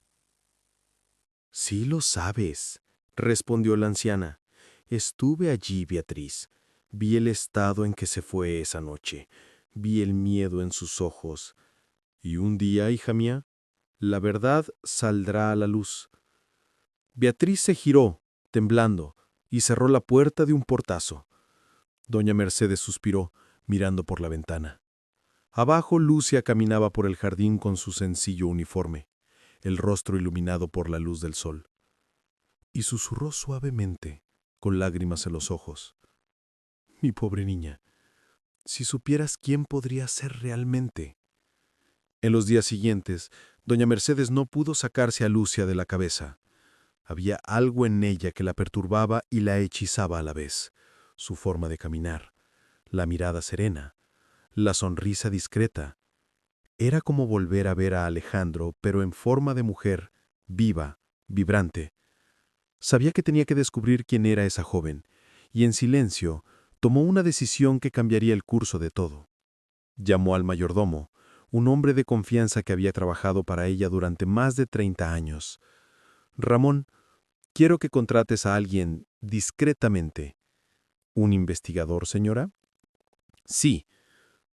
Sí lo sabes, respondió la anciana. Estuve allí, Beatriz. Vi el estado en que se fue esa noche. Vi el miedo en sus ojos. Y un día, hija mía, la verdad saldrá a la luz. Beatriz se giró, temblando, y cerró la puerta de un portazo. Doña Mercedes suspiró, mirando por la ventana. Abajo Lucia caminaba por el jardín con su sencillo uniforme, el rostro iluminado por la luz del sol. Y susurró suavemente, con lágrimas en los ojos. Mi pobre niña, si supieras quién podría ser realmente. En los días siguientes, doña Mercedes no pudo sacarse a Lucia de la cabeza. Había algo en ella que la perturbaba y la hechizaba a la vez. Su forma de caminar, la mirada serena, la sonrisa discreta. Era como volver a ver a Alejandro, pero en forma de mujer, viva, vibrante. Sabía que tenía que descubrir quién era esa joven, y en silencio tomó una decisión que cambiaría el curso de todo. Llamó al mayordomo, un hombre de confianza que había trabajado para ella durante más de 30 años. «Ramón, quiero que contrates a alguien discretamente». «¿Un investigador, señora?» «Sí».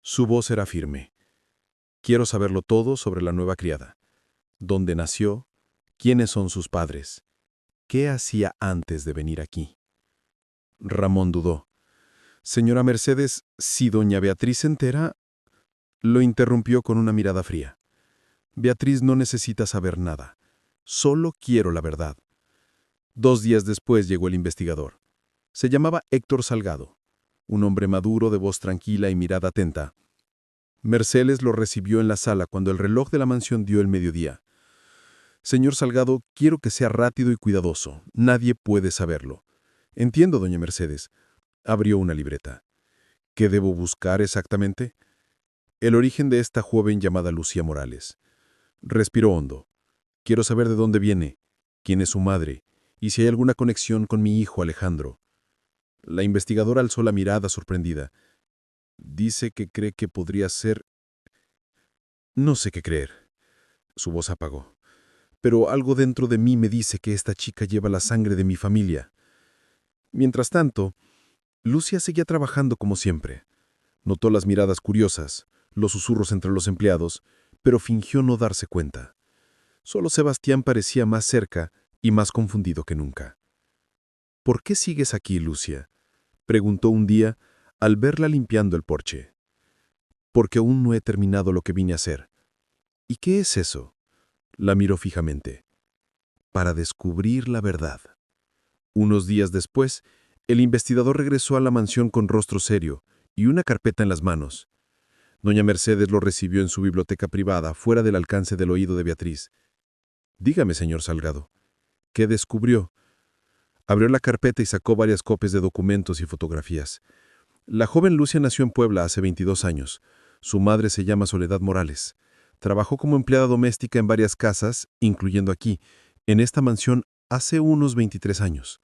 Su voz era firme. «Quiero saberlo todo sobre la nueva criada. ¿Dónde nació? ¿Quiénes son sus padres? ¿Qué hacía antes de venir aquí?» Ramón dudó. «Señora Mercedes, si doña Beatriz se entera...» Lo interrumpió con una mirada fría. «Beatriz no necesita saber nada. Solo quiero la verdad. 2 días después llegó el investigador. Se llamaba Héctor Salgado, un hombre maduro de voz tranquila y mirada atenta. Mercedes lo recibió en la sala cuando el reloj de la mansión dio el mediodía. Señor Salgado, quiero que sea rápido y cuidadoso. Nadie puede saberlo. Entiendo, doña Mercedes. Abrió una libreta. ¿Qué debo buscar exactamente? El origen de esta joven llamada Lucía Morales. Respiró hondo. Quiero saber de dónde viene, quién es su madre, y si hay alguna conexión con mi hijo Alejandro. La investigadora alzó la mirada sorprendida. Dice que cree que podría ser... No sé qué creer. Su voz apagó. Pero algo dentro de mí me dice que esta chica lleva la sangre de mi familia. Mientras tanto, Lucia seguía trabajando como siempre. Notó las miradas curiosas, los susurros entre los empleados, pero fingió no darse cuenta. Solo Sebastián parecía más cerca y más confundido que nunca. ¿Por qué sigues aquí, Lucia?, preguntó un día al verla limpiando el porche. Porque aún no he terminado lo que vine a hacer. ¿Y qué es eso? La miró fijamente. Para descubrir la verdad. Unos días después, el investigador regresó a la mansión con rostro serio y una carpeta en las manos. Doña Mercedes lo recibió en su biblioteca privada, fuera del alcance del oído de Beatriz. Dígame, señor Salgado, ¿qué descubrió? Abrió la carpeta y sacó varias copias de documentos y fotografías. La joven Lucia nació en Puebla hace 22 años. Su madre se llama Soledad Morales. Trabajó como empleada doméstica en varias casas, incluyendo aquí, en esta mansión, hace unos 23 años.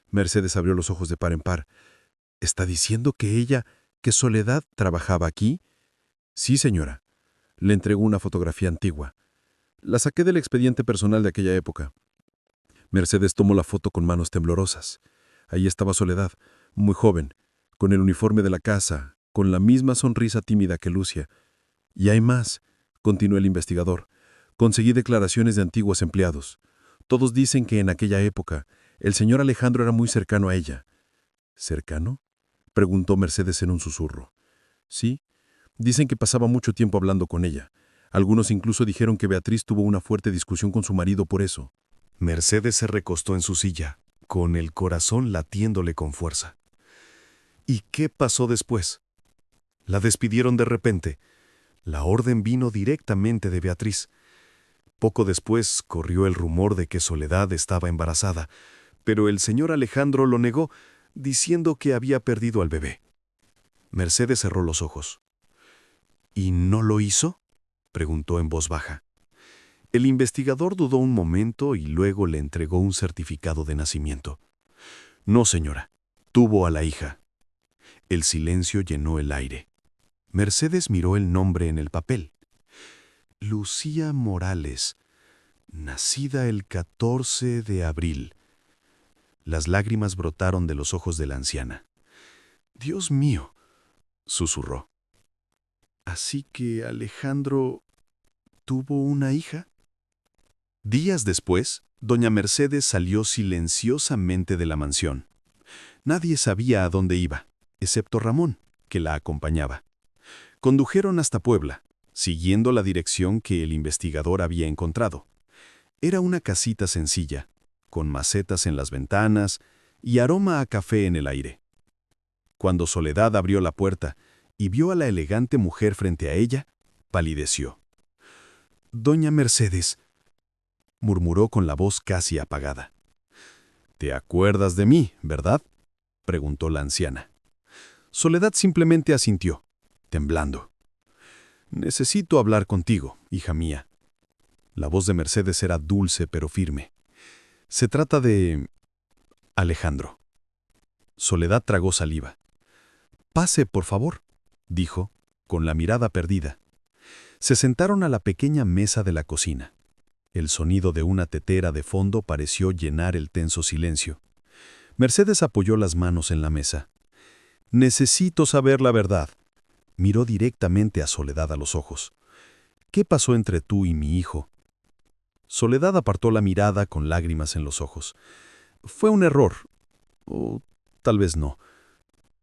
Mercedes abrió los ojos de par en par. ¿Está diciendo que Soledad trabajaba aquí? Sí, señora. Le entregó una fotografía antigua. La saqué del expediente personal de aquella época. Mercedes tomó la foto con manos temblorosas. Ahí estaba Soledad, muy joven, con el uniforme de la casa, con la misma sonrisa tímida que Lucia. Y hay más, continuó el investigador. Conseguí declaraciones de antiguos empleados. Todos dicen que en aquella época el señor Alejandro era muy cercano a ella. ¿Cercano?, preguntó Mercedes en un susurro. Sí, dicen que pasaba mucho tiempo hablando con ella. Algunos incluso dijeron que Beatriz tuvo una fuerte discusión con su marido por eso. Mercedes se recostó en su silla, con el corazón latiéndole con fuerza. ¿Y qué pasó después? La despidieron de repente. La orden vino directamente de Beatriz. Poco después corrió el rumor de que Soledad estaba embarazada, pero el señor Alejandro lo negó, diciendo que había perdido al bebé. Mercedes cerró los ojos. ¿Y no lo hizo?, preguntó en voz baja. El investigador dudó un momento y luego le entregó un certificado de nacimiento. No, señora, tuvo a la hija. El silencio llenó el aire. Mercedes miró el nombre en el papel. Lucía Morales, nacida el 14 de abril. Las lágrimas brotaron de los ojos de la anciana. «Dios mío», susurró. «¿Así que Alejandro tuvo una hija?» Días después, doña Mercedes salió silenciosamente de la mansión. Nadie sabía a dónde iba, excepto Ramón, que la acompañaba. Condujeron hasta Puebla, siguiendo la dirección que el investigador había encontrado. Era una casita sencilla, con macetas en las ventanas y aroma a café en el aire. Cuando Soledad abrió la puerta y vio a la elegante mujer frente a ella, palideció. «Doña Mercedes», murmuró con la voz casi apagada. «¿Te acuerdas de mí, verdad?», preguntó la anciana. Soledad simplemente asintió, temblando. «Necesito hablar contigo, hija mía». La voz de Mercedes era dulce pero firme. «Se trata de... Alejandro». Soledad tragó saliva. «Pase, por favor», dijo, con la mirada perdida. Se sentaron a la pequeña mesa de la cocina. El sonido de una tetera de fondo pareció llenar el tenso silencio. Mercedes apoyó las manos en la mesa. «Necesito saber la verdad». Miró directamente a Soledad a los ojos. «¿Qué pasó entre tú y mi hijo?» Soledad apartó la mirada con lágrimas en los ojos. «Fue un error. O tal vez no.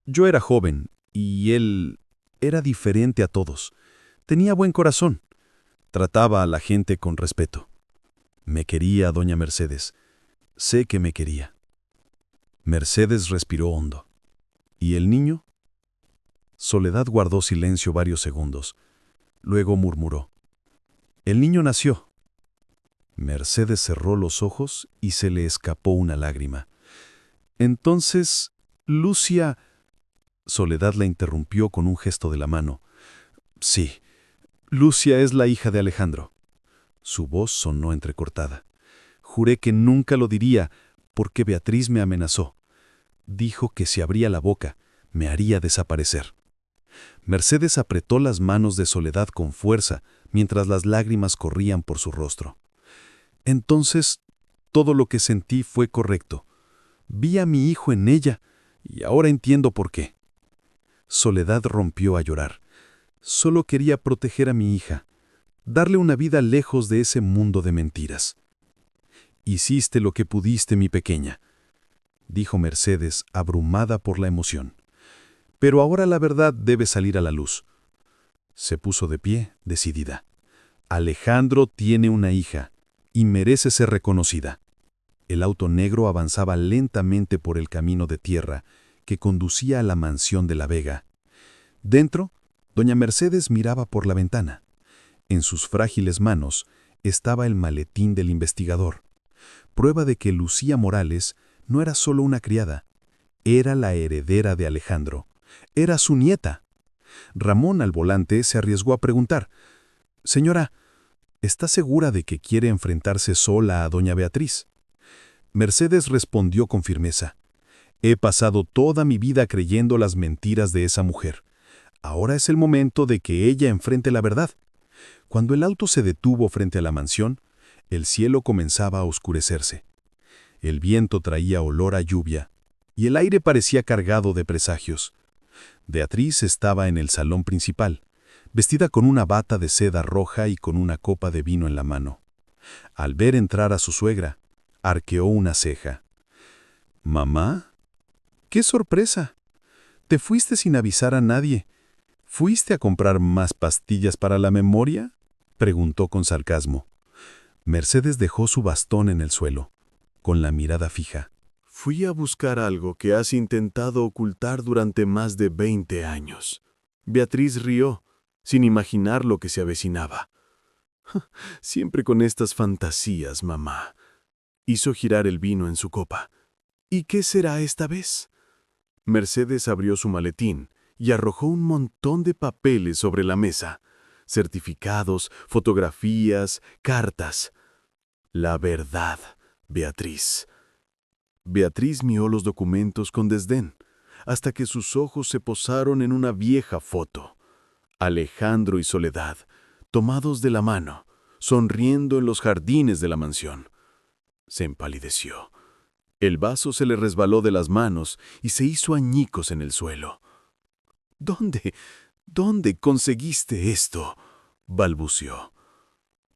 Yo era joven y él era diferente a todos. Tenía buen corazón. Trataba a la gente con respeto. Me quería, doña Mercedes. Sé que me quería. Mercedes respiró hondo. ¿Y el niño? Soledad guardó silencio varios segundos. Luego murmuró. El niño nació. Mercedes cerró los ojos y se le escapó una lágrima. Entonces, Lucia... Soledad la interrumpió con un gesto de la mano. Sí, Lucia es la hija de Alejandro. Su voz sonó entrecortada. Juré que nunca lo diría, porque Beatriz me amenazó. Dijo que si abría la boca, me haría desaparecer. Mercedes apretó las manos de Soledad con fuerza, mientras las lágrimas corrían por su rostro. Entonces, todo lo que sentí fue correcto. Vi a mi hijo en ella, y ahora entiendo por qué. Soledad rompió a llorar. Solo quería proteger a mi hija, darle una vida lejos de ese mundo de mentiras. Hiciste lo que pudiste, mi pequeña, dijo Mercedes, abrumada por la emoción. Pero ahora la verdad debe salir a la luz. Se puso de pie, decidida. Alejandro tiene una hija, y merece ser reconocida. El auto negro avanzaba lentamente por el camino de tierra que conducía a la mansión de la Vega. Dentro, doña Mercedes miraba por la ventana. En sus frágiles manos estaba el maletín del investigador, prueba de que Lucía Morales no era solo una criada, era la heredera de Alejandro, era su nieta. Ramón, al volante, se arriesgó a preguntar: «Señora, ¿está segura de que quiere enfrentarse sola a doña Beatriz?» Mercedes respondió con firmeza: «He pasado toda mi vida creyendo las mentiras de esa mujer. Ahora es el momento de que ella enfrente la verdad». Cuando el auto se detuvo frente a la mansión, el cielo comenzaba a oscurecerse. El viento traía olor a lluvia, y el aire parecía cargado de presagios. Beatriz estaba en el salón principal, vestida con una bata de seda roja y con una copa de vino en la mano. Al ver entrar a su suegra, arqueó una ceja. «¿Mamá? ¡Qué sorpresa! Te fuiste sin avisar a nadie. ¿Fuiste a comprar más pastillas para la memoria?», preguntó con sarcasmo. Mercedes dejó su bastón en el suelo, con la mirada fija. Fui a buscar algo que has intentado ocultar durante más de 20 años. Beatriz rió, sin imaginar lo que se avecinaba. Siempre con estas fantasías, mamá. Hizo girar el vino en su copa. ¿Y qué será esta vez? Mercedes abrió su maletín y arrojó un montón de papeles sobre la mesa. Certificados, fotografías, cartas. La verdad, Beatriz. Beatriz miró los documentos con desdén, hasta que sus ojos se posaron en una vieja foto. Alejandro y Soledad, tomados de la mano, sonriendo en los jardines de la mansión. Se empalideció. El vaso se le resbaló de las manos y se hizo añicos en el suelo. ¿Dónde conseguiste esto?», balbuceó.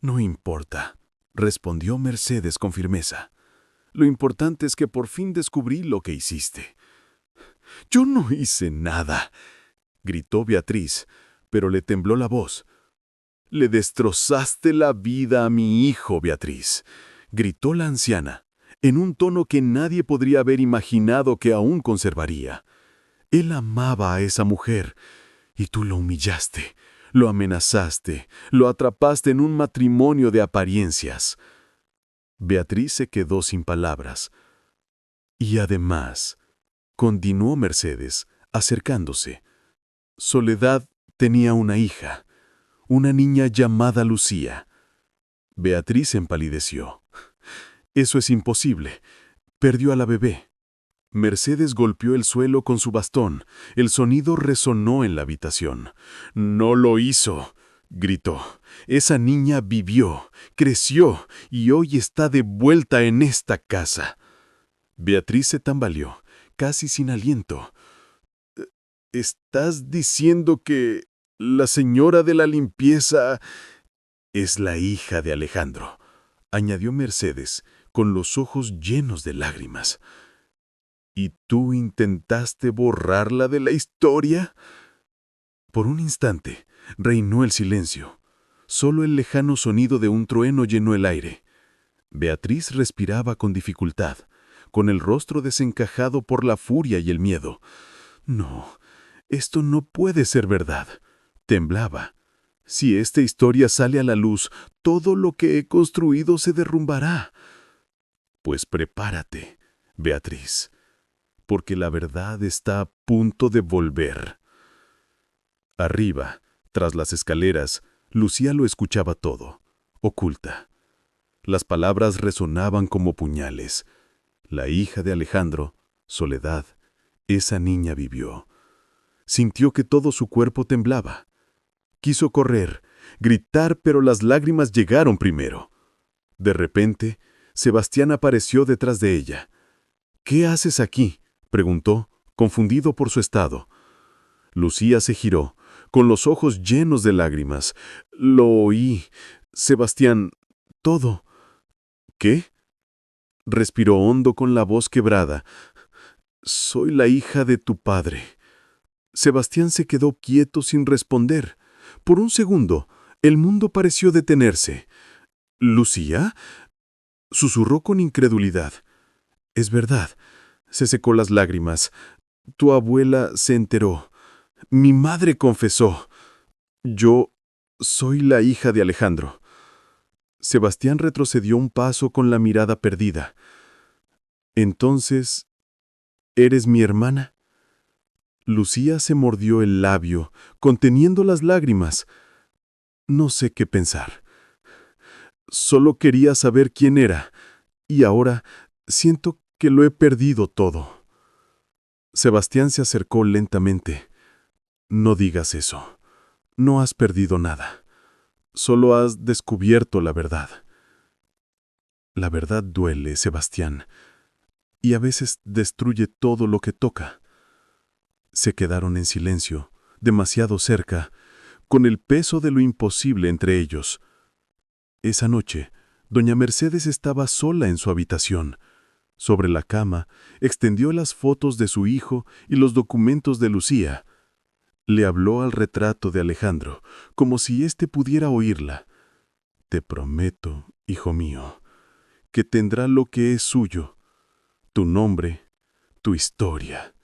«No importa», respondió Mercedes con firmeza. «Lo importante es que por fin descubrí lo que hiciste». «Yo no hice nada», gritó Beatriz, pero le tembló la voz. «Le destrozaste la vida a mi hijo, Beatriz», gritó la anciana, en un tono que nadie podría haber imaginado que aún conservaría. «Él amaba a esa mujer, y tú lo humillaste, lo amenazaste, lo atrapaste en un matrimonio de apariencias». Beatriz se quedó sin palabras. «Y además», continuó Mercedes, acercándose, «Soledad tenía una hija, una niña llamada Lucía». Beatriz empalideció. «Eso es imposible. Perdió a la bebé». Mercedes golpeó el suelo con su bastón. El sonido resonó en la habitación. «No lo hizo», gritó. «Esa niña vivió, creció y hoy está de vuelta en esta casa». Beatriz se tambaleó, casi sin aliento. «¿Estás diciendo que la señora de la limpieza es la hija de Alejandro?», añadió Mercedes, con los ojos llenos de lágrimas. «¿Y tú intentaste borrarla de la historia?». Por un instante reinó el silencio. Solo el lejano sonido de un trueno llenó el aire. Beatriz respiraba con dificultad, con el rostro desencajado por la furia y el miedo. No, esto no puede ser verdad. Temblaba. Si esta historia sale a la luz, todo lo que he construido se derrumbará. Pues prepárate, Beatriz, porque la verdad está a punto de volver. Arriba, tras las escaleras, Lucía lo escuchaba todo, oculta. Las palabras resonaban como puñales. La hija de Alejandro, Soledad, esa niña vivió. Sintió que todo su cuerpo temblaba. Quiso correr, gritar, pero las lágrimas llegaron primero. De repente, Sebastián apareció detrás de ella. «¿Qué haces aquí?», preguntó, confundido por su estado. Lucía se giró, con los ojos llenos de lágrimas. «Lo oí, Sebastián, todo». «¿Qué?», respiró hondo con la voz quebrada. «Soy la hija de tu padre». Sebastián se quedó quieto sin responder. Por un segundo, el mundo pareció detenerse. «¿Lucía?», susurró con incredulidad. «Es verdad». Se secó las lágrimas. «Tu abuela se enteró. Mi madre confesó. Yo soy la hija de Alejandro». Sebastián retrocedió un paso con la mirada perdida. «Entonces, ¿eres mi hermana?». Lucía se mordió el labio, conteniendo las lágrimas. «No sé qué pensar. Solo quería saber quién era, y ahora siento que lo he perdido todo». Sebastián se acercó lentamente. «No digas eso. No has perdido nada. Solo has descubierto la verdad». La verdad duele, Sebastián, y a veces destruye todo lo que toca. Se quedaron en silencio, demasiado cerca, con el peso de lo imposible entre ellos. Esa noche, doña Mercedes estaba sola en su habitación. Sobre la cama, extendió las fotos de su hijo y los documentos de Lucía. Le habló al retrato de Alejandro, como si éste pudiera oírla. «Te prometo, hijo mío, que tendrá lo que es suyo, tu nombre, tu historia,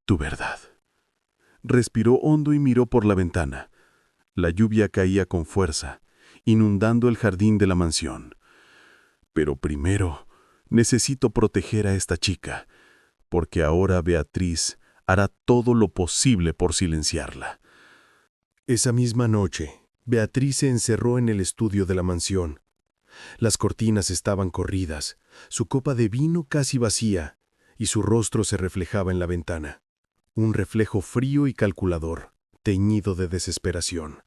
tu verdad». Respiró hondo y miró por la ventana. La lluvia caía con fuerza, inundando el jardín de la mansión. «Pero primero necesito proteger a esta chica, porque ahora Beatriz hará todo lo posible por silenciarla». Esa misma noche, Beatriz se encerró en el estudio de la mansión. Las cortinas estaban corridas, su copa de vino casi vacía, y su rostro se reflejaba en la ventana. Un reflejo frío y calculador, teñido de desesperación.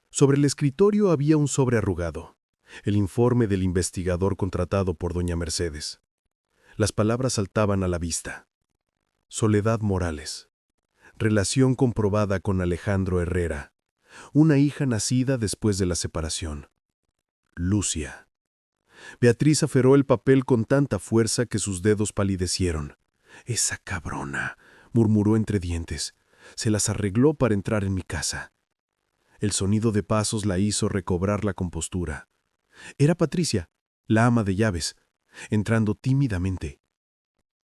Sobre el escritorio había un sobre arrugado, el informe del investigador contratado por doña Mercedes. Las palabras saltaban a la vista. Soledad Morales. Relación comprobada con Alejandro Herrera. Una hija nacida después de la separación. Lucia. Beatriz aferró el papel con tanta fuerza que sus dedos palidecieron. «Esa cabrona», murmuró entre dientes. «Se las arregló para entrar en mi casa». El sonido de pasos la hizo recobrar la compostura. Era Patricia, la ama de llaves, entrando tímidamente.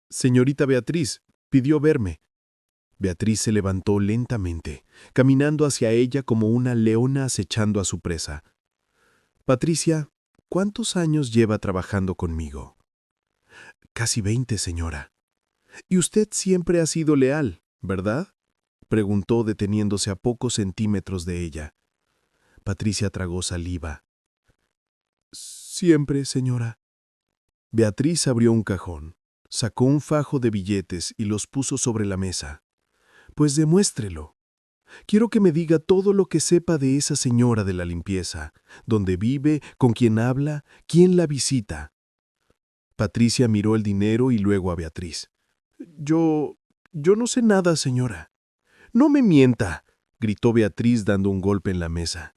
«Señorita Beatriz, pidió verme». Beatriz se levantó lentamente, caminando hacia ella como una leona acechando a su presa. «Patricia, ¿cuántos años lleva trabajando conmigo?» «Casi 20, señora». «Y usted siempre ha sido leal, ¿verdad?», preguntó deteniéndose a pocos centímetros de ella. Patricia tragó saliva. «Siempre, señora». Beatriz abrió un cajón, sacó un fajo de billetes y los puso sobre la mesa. «Pues demuéstrelo. Quiero que me diga todo lo que sepa de esa señora de la limpieza, dónde vive, con quién habla, quién la visita». Patricia miró el dinero y luego a Beatriz. Yo no sé nada, señora». «No me mienta», gritó Beatriz dando un golpe en la mesa.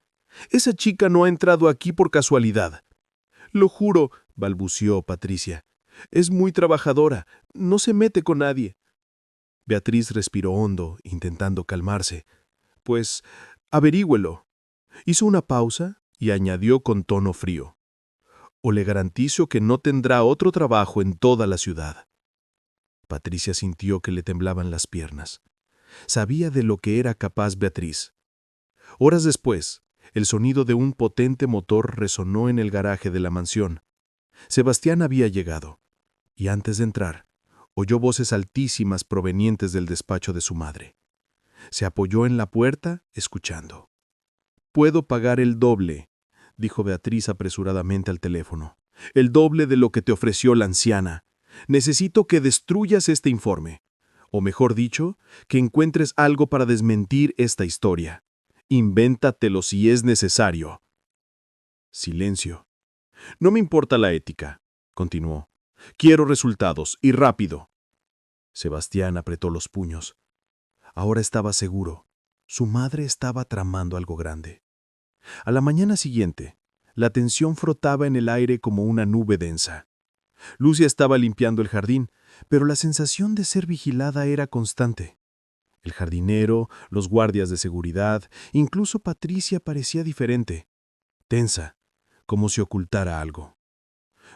«Esa chica no ha entrado aquí por casualidad». «Lo juro», balbuceó Patricia. «Es muy trabajadora, no se mete con nadie». Beatriz respiró hondo, intentando calmarse. «Pues, averígüelo». Hizo una pausa y añadió con tono frío. o le garantizo que no tendrá otro trabajo en toda la ciudad. Patricia sintió que le temblaban las piernas. Sabía de lo que era capaz Beatriz. Horas después, el sonido de un potente motor resonó en el garaje de la mansión. Sebastián había llegado, y antes de entrar, oyó voces altísimas provenientes del despacho de su madre. Se apoyó en la puerta, escuchando. «Puedo pagar el doble», dijo Beatriz apresuradamente al teléfono. «El doble de lo que te ofreció la anciana. Necesito que destruyas este informe. O mejor dicho, que encuentres algo para desmentir esta historia. Invéntatelo si es necesario». Silencio. «No me importa la ética», continuó. «Quiero resultados, y rápido». Sebastián apretó los puños. Ahora estaba seguro. Su madre estaba tramando algo grande. A la mañana siguiente, la tensión frotaba en el aire como una nube densa. Lucia estaba limpiando el jardín, pero la sensación de ser vigilada era constante. El jardinero, los guardias de seguridad, incluso Patricia parecía diferente, tensa, como si ocultara algo.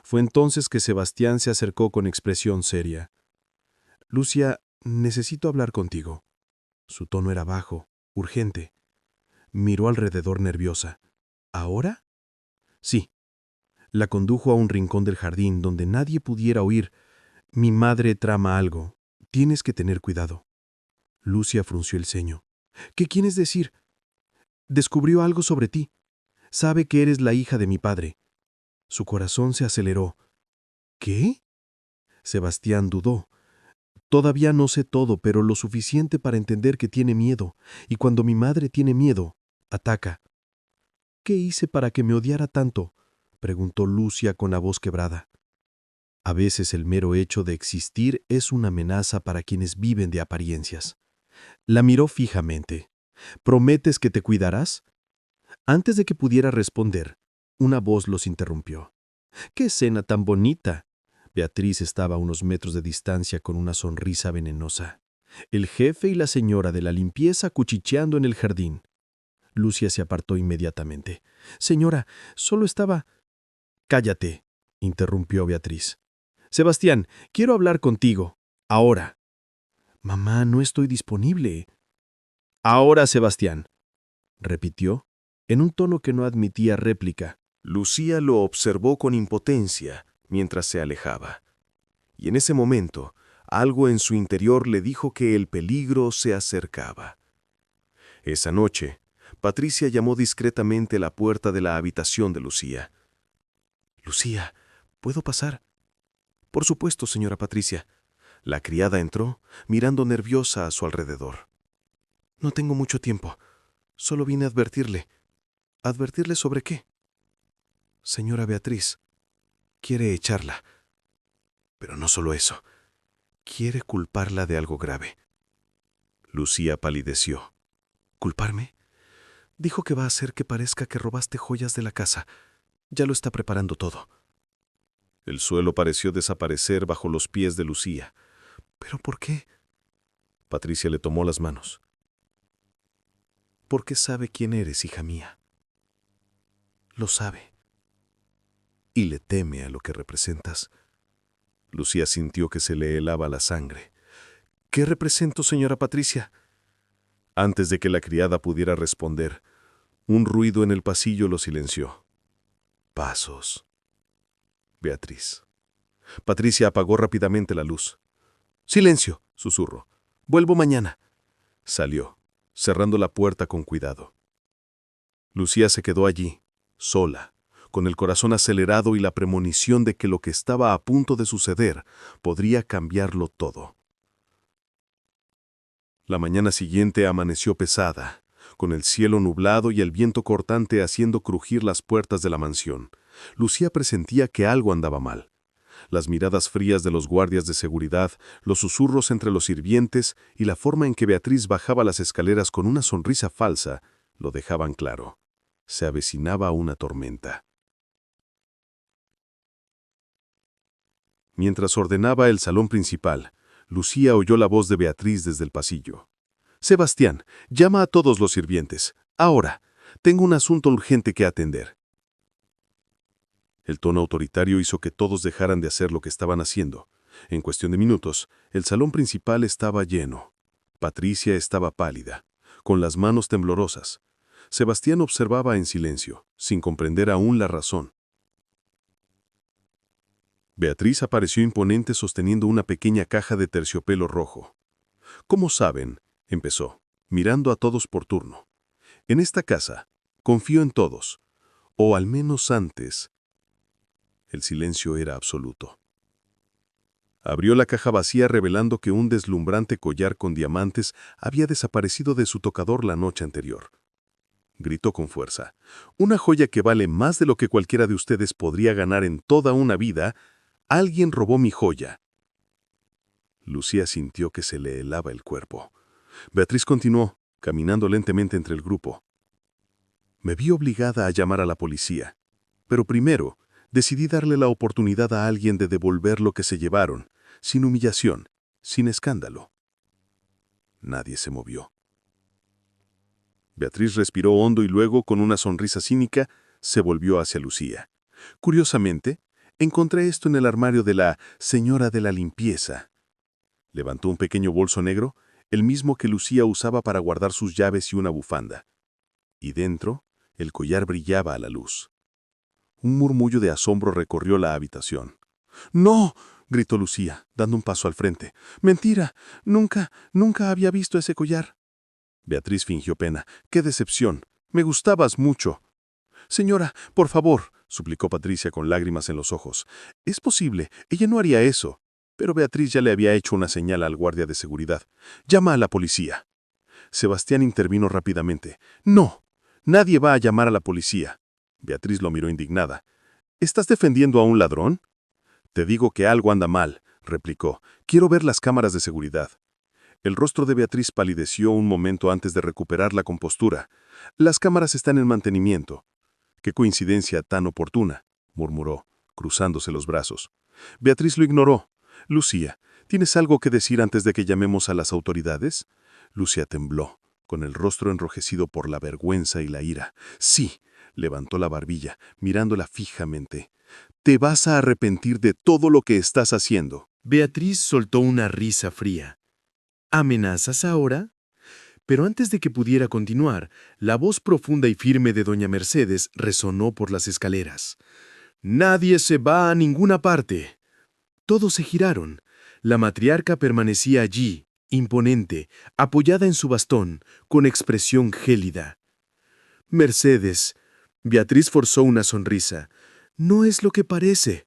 Fue entonces que Sebastián se acercó con expresión seria. «Lucia, necesito hablar contigo». Su tono era bajo, urgente. Miró alrededor nerviosa. ¿Ahora? Sí. La condujo a un rincón del jardín donde nadie pudiera oír. «Mi madre trama algo. Tienes que tener cuidado». Lucia frunció el ceño. «¿Qué quieres decir?» «Descubrió algo sobre ti. Sabe que eres la hija de mi padre». Su corazón se aceleró. ¿Qué? Sebastián dudó. «Todavía no sé todo, pero lo suficiente para entender que tiene miedo, y cuando mi madre tiene miedo, ataca». «¿Qué hice para que me odiara tanto?», preguntó Lucia con la voz quebrada. A veces el mero hecho de existir es una amenaza para quienes viven de apariencias. La miró fijamente. «¿Prometes que te cuidarás?». Antes de que pudiera responder, una voz los interrumpió. «¡Qué escena tan bonita!». Beatriz estaba a unos metros de distancia con una sonrisa venenosa. El jefe y la señora de la limpieza cuchicheando en el jardín. Lucia se apartó inmediatamente. «Señora, solo estaba...». «Cállate», interrumpió Beatriz. «Sebastián, quiero hablar contigo. Ahora». «Mamá, no estoy disponible». «Ahora, Sebastián», repitió, en un tono que no admitía réplica. Lucía lo observó con impotencia mientras se alejaba. Y en ese momento, algo en su interior le dijo que el peligro se acercaba. Esa noche, Patricia llamó discretamente a la puerta de la habitación de Lucía. «Lucía, ¿puedo pasar?». «Por supuesto, señora Patricia». La criada entró, mirando nerviosa a su alrededor. «No tengo mucho tiempo. Solo vine a advertirle». «¿Advertirle sobre qué?». «Señora Beatriz, quiere echarla. Pero no solo eso. Quiere culparla de algo grave». Lucía palideció. «¿Culparme?». «Dijo que va a hacer que parezca que robaste joyas de la casa. Ya lo está preparando todo». El suelo pareció desaparecer bajo los pies de Lucía. «¿Pero por qué?». Patricia le tomó las manos. «Porque sabe quién eres, hija mía. Lo sabe. Y le teme a lo que representas». Lucía sintió que se le helaba la sangre. «¿Qué represento, señora Patricia?». Antes de que la criada pudiera responder, un ruido en el pasillo lo silenció. Pasos. Beatriz. Patricia apagó rápidamente la luz. «Silencio», susurró. «Vuelvo mañana». Salió, cerrando la puerta con cuidado. Lucía se quedó allí, sola, con el corazón acelerado y la premonición de que lo que estaba a punto de suceder podría cambiarlo todo. La mañana siguiente amaneció pesada, con el cielo nublado y el viento cortante haciendo crujir las puertas de la mansión. Lucía presentía que algo andaba mal. Las miradas frías de los guardias de seguridad, los susurros entre los sirvientes y la forma en que Beatriz bajaba las escaleras con una sonrisa falsa lo dejaban claro. Se avecinaba una tormenta. Mientras ordenaba el salón principal, Lucía oyó la voz de Beatriz desde el pasillo. «Sebastián, llama a todos los sirvientes. Ahora, tengo un asunto urgente que atender». El tono autoritario hizo que todos dejaran de hacer lo que estaban haciendo. En cuestión de minutos, el salón principal estaba lleno. Patricia estaba pálida, con las manos temblorosas. Sebastián observaba en silencio, sin comprender aún la razón. Beatriz apareció imponente sosteniendo una pequeña caja de terciopelo rojo. «¿Cómo saben?», empezó, mirando a todos por turno. «En esta casa, confío en todos. O al menos antes». El silencio era absoluto. Abrió la caja vacía revelando que un deslumbrante collar con diamantes había desaparecido de su tocador la noche anterior. Gritó con fuerza. «Una joya que vale más de lo que cualquiera de ustedes podría ganar en toda una vida. Alguien robó mi joya». Lucía sintió que se le helaba el cuerpo. Beatriz continuó, caminando lentamente entre el grupo. «Me vi obligada a llamar a la policía. Pero primero, decidí darle la oportunidad a alguien de devolver lo que se llevaron, sin humillación, sin escándalo». Nadie se movió. Beatriz respiró hondo y luego, con una sonrisa cínica, se volvió hacia Lucía. «Curiosamente, encontré esto en el armario de la señora de la limpieza». Levantó un pequeño bolso negro, el mismo que Lucía usaba para guardar sus llaves y una bufanda. Y dentro, el collar brillaba a la luz. Un murmullo de asombro recorrió la habitación. «¡No!», gritó Lucía, dando un paso al frente. «¡Mentira! Nunca había visto ese collar». Beatriz fingió pena. «¡Qué decepción! Me gustabas mucho». «Señora, por favor», suplicó Patricia con lágrimas en los ojos. «Es posible, ella no haría eso». Pero Beatriz ya le había hecho una señal al guardia de seguridad. «Llama a la policía». Sebastián intervino rápidamente. «No, nadie va a llamar a la policía». Beatriz lo miró indignada. «¿Estás defendiendo a un ladrón?». «Te digo que algo anda mal», replicó. «Quiero ver las cámaras de seguridad». El rostro de Beatriz palideció un momento antes de recuperar la compostura. «Las cámaras están en mantenimiento». «Qué coincidencia tan oportuna», murmuró, cruzándose los brazos. Beatriz lo ignoró. «Lucía, ¿tienes algo que decir antes de que llamemos a las autoridades?». Lucía tembló, con el rostro enrojecido por la vergüenza y la ira. «Sí», levantó la barbilla, mirándola fijamente. «Te vas a arrepentir de todo lo que estás haciendo». Beatriz soltó una risa fría. «¿Amenazas ahora?». Pero antes de que pudiera continuar, la voz profunda y firme de doña Mercedes resonó por las escaleras. «Nadie se va a ninguna parte». Todos se giraron. La matriarca permanecía allí, imponente, apoyada en su bastón, con expresión gélida. «Mercedes», Beatriz forzó una sonrisa. «No es lo que parece».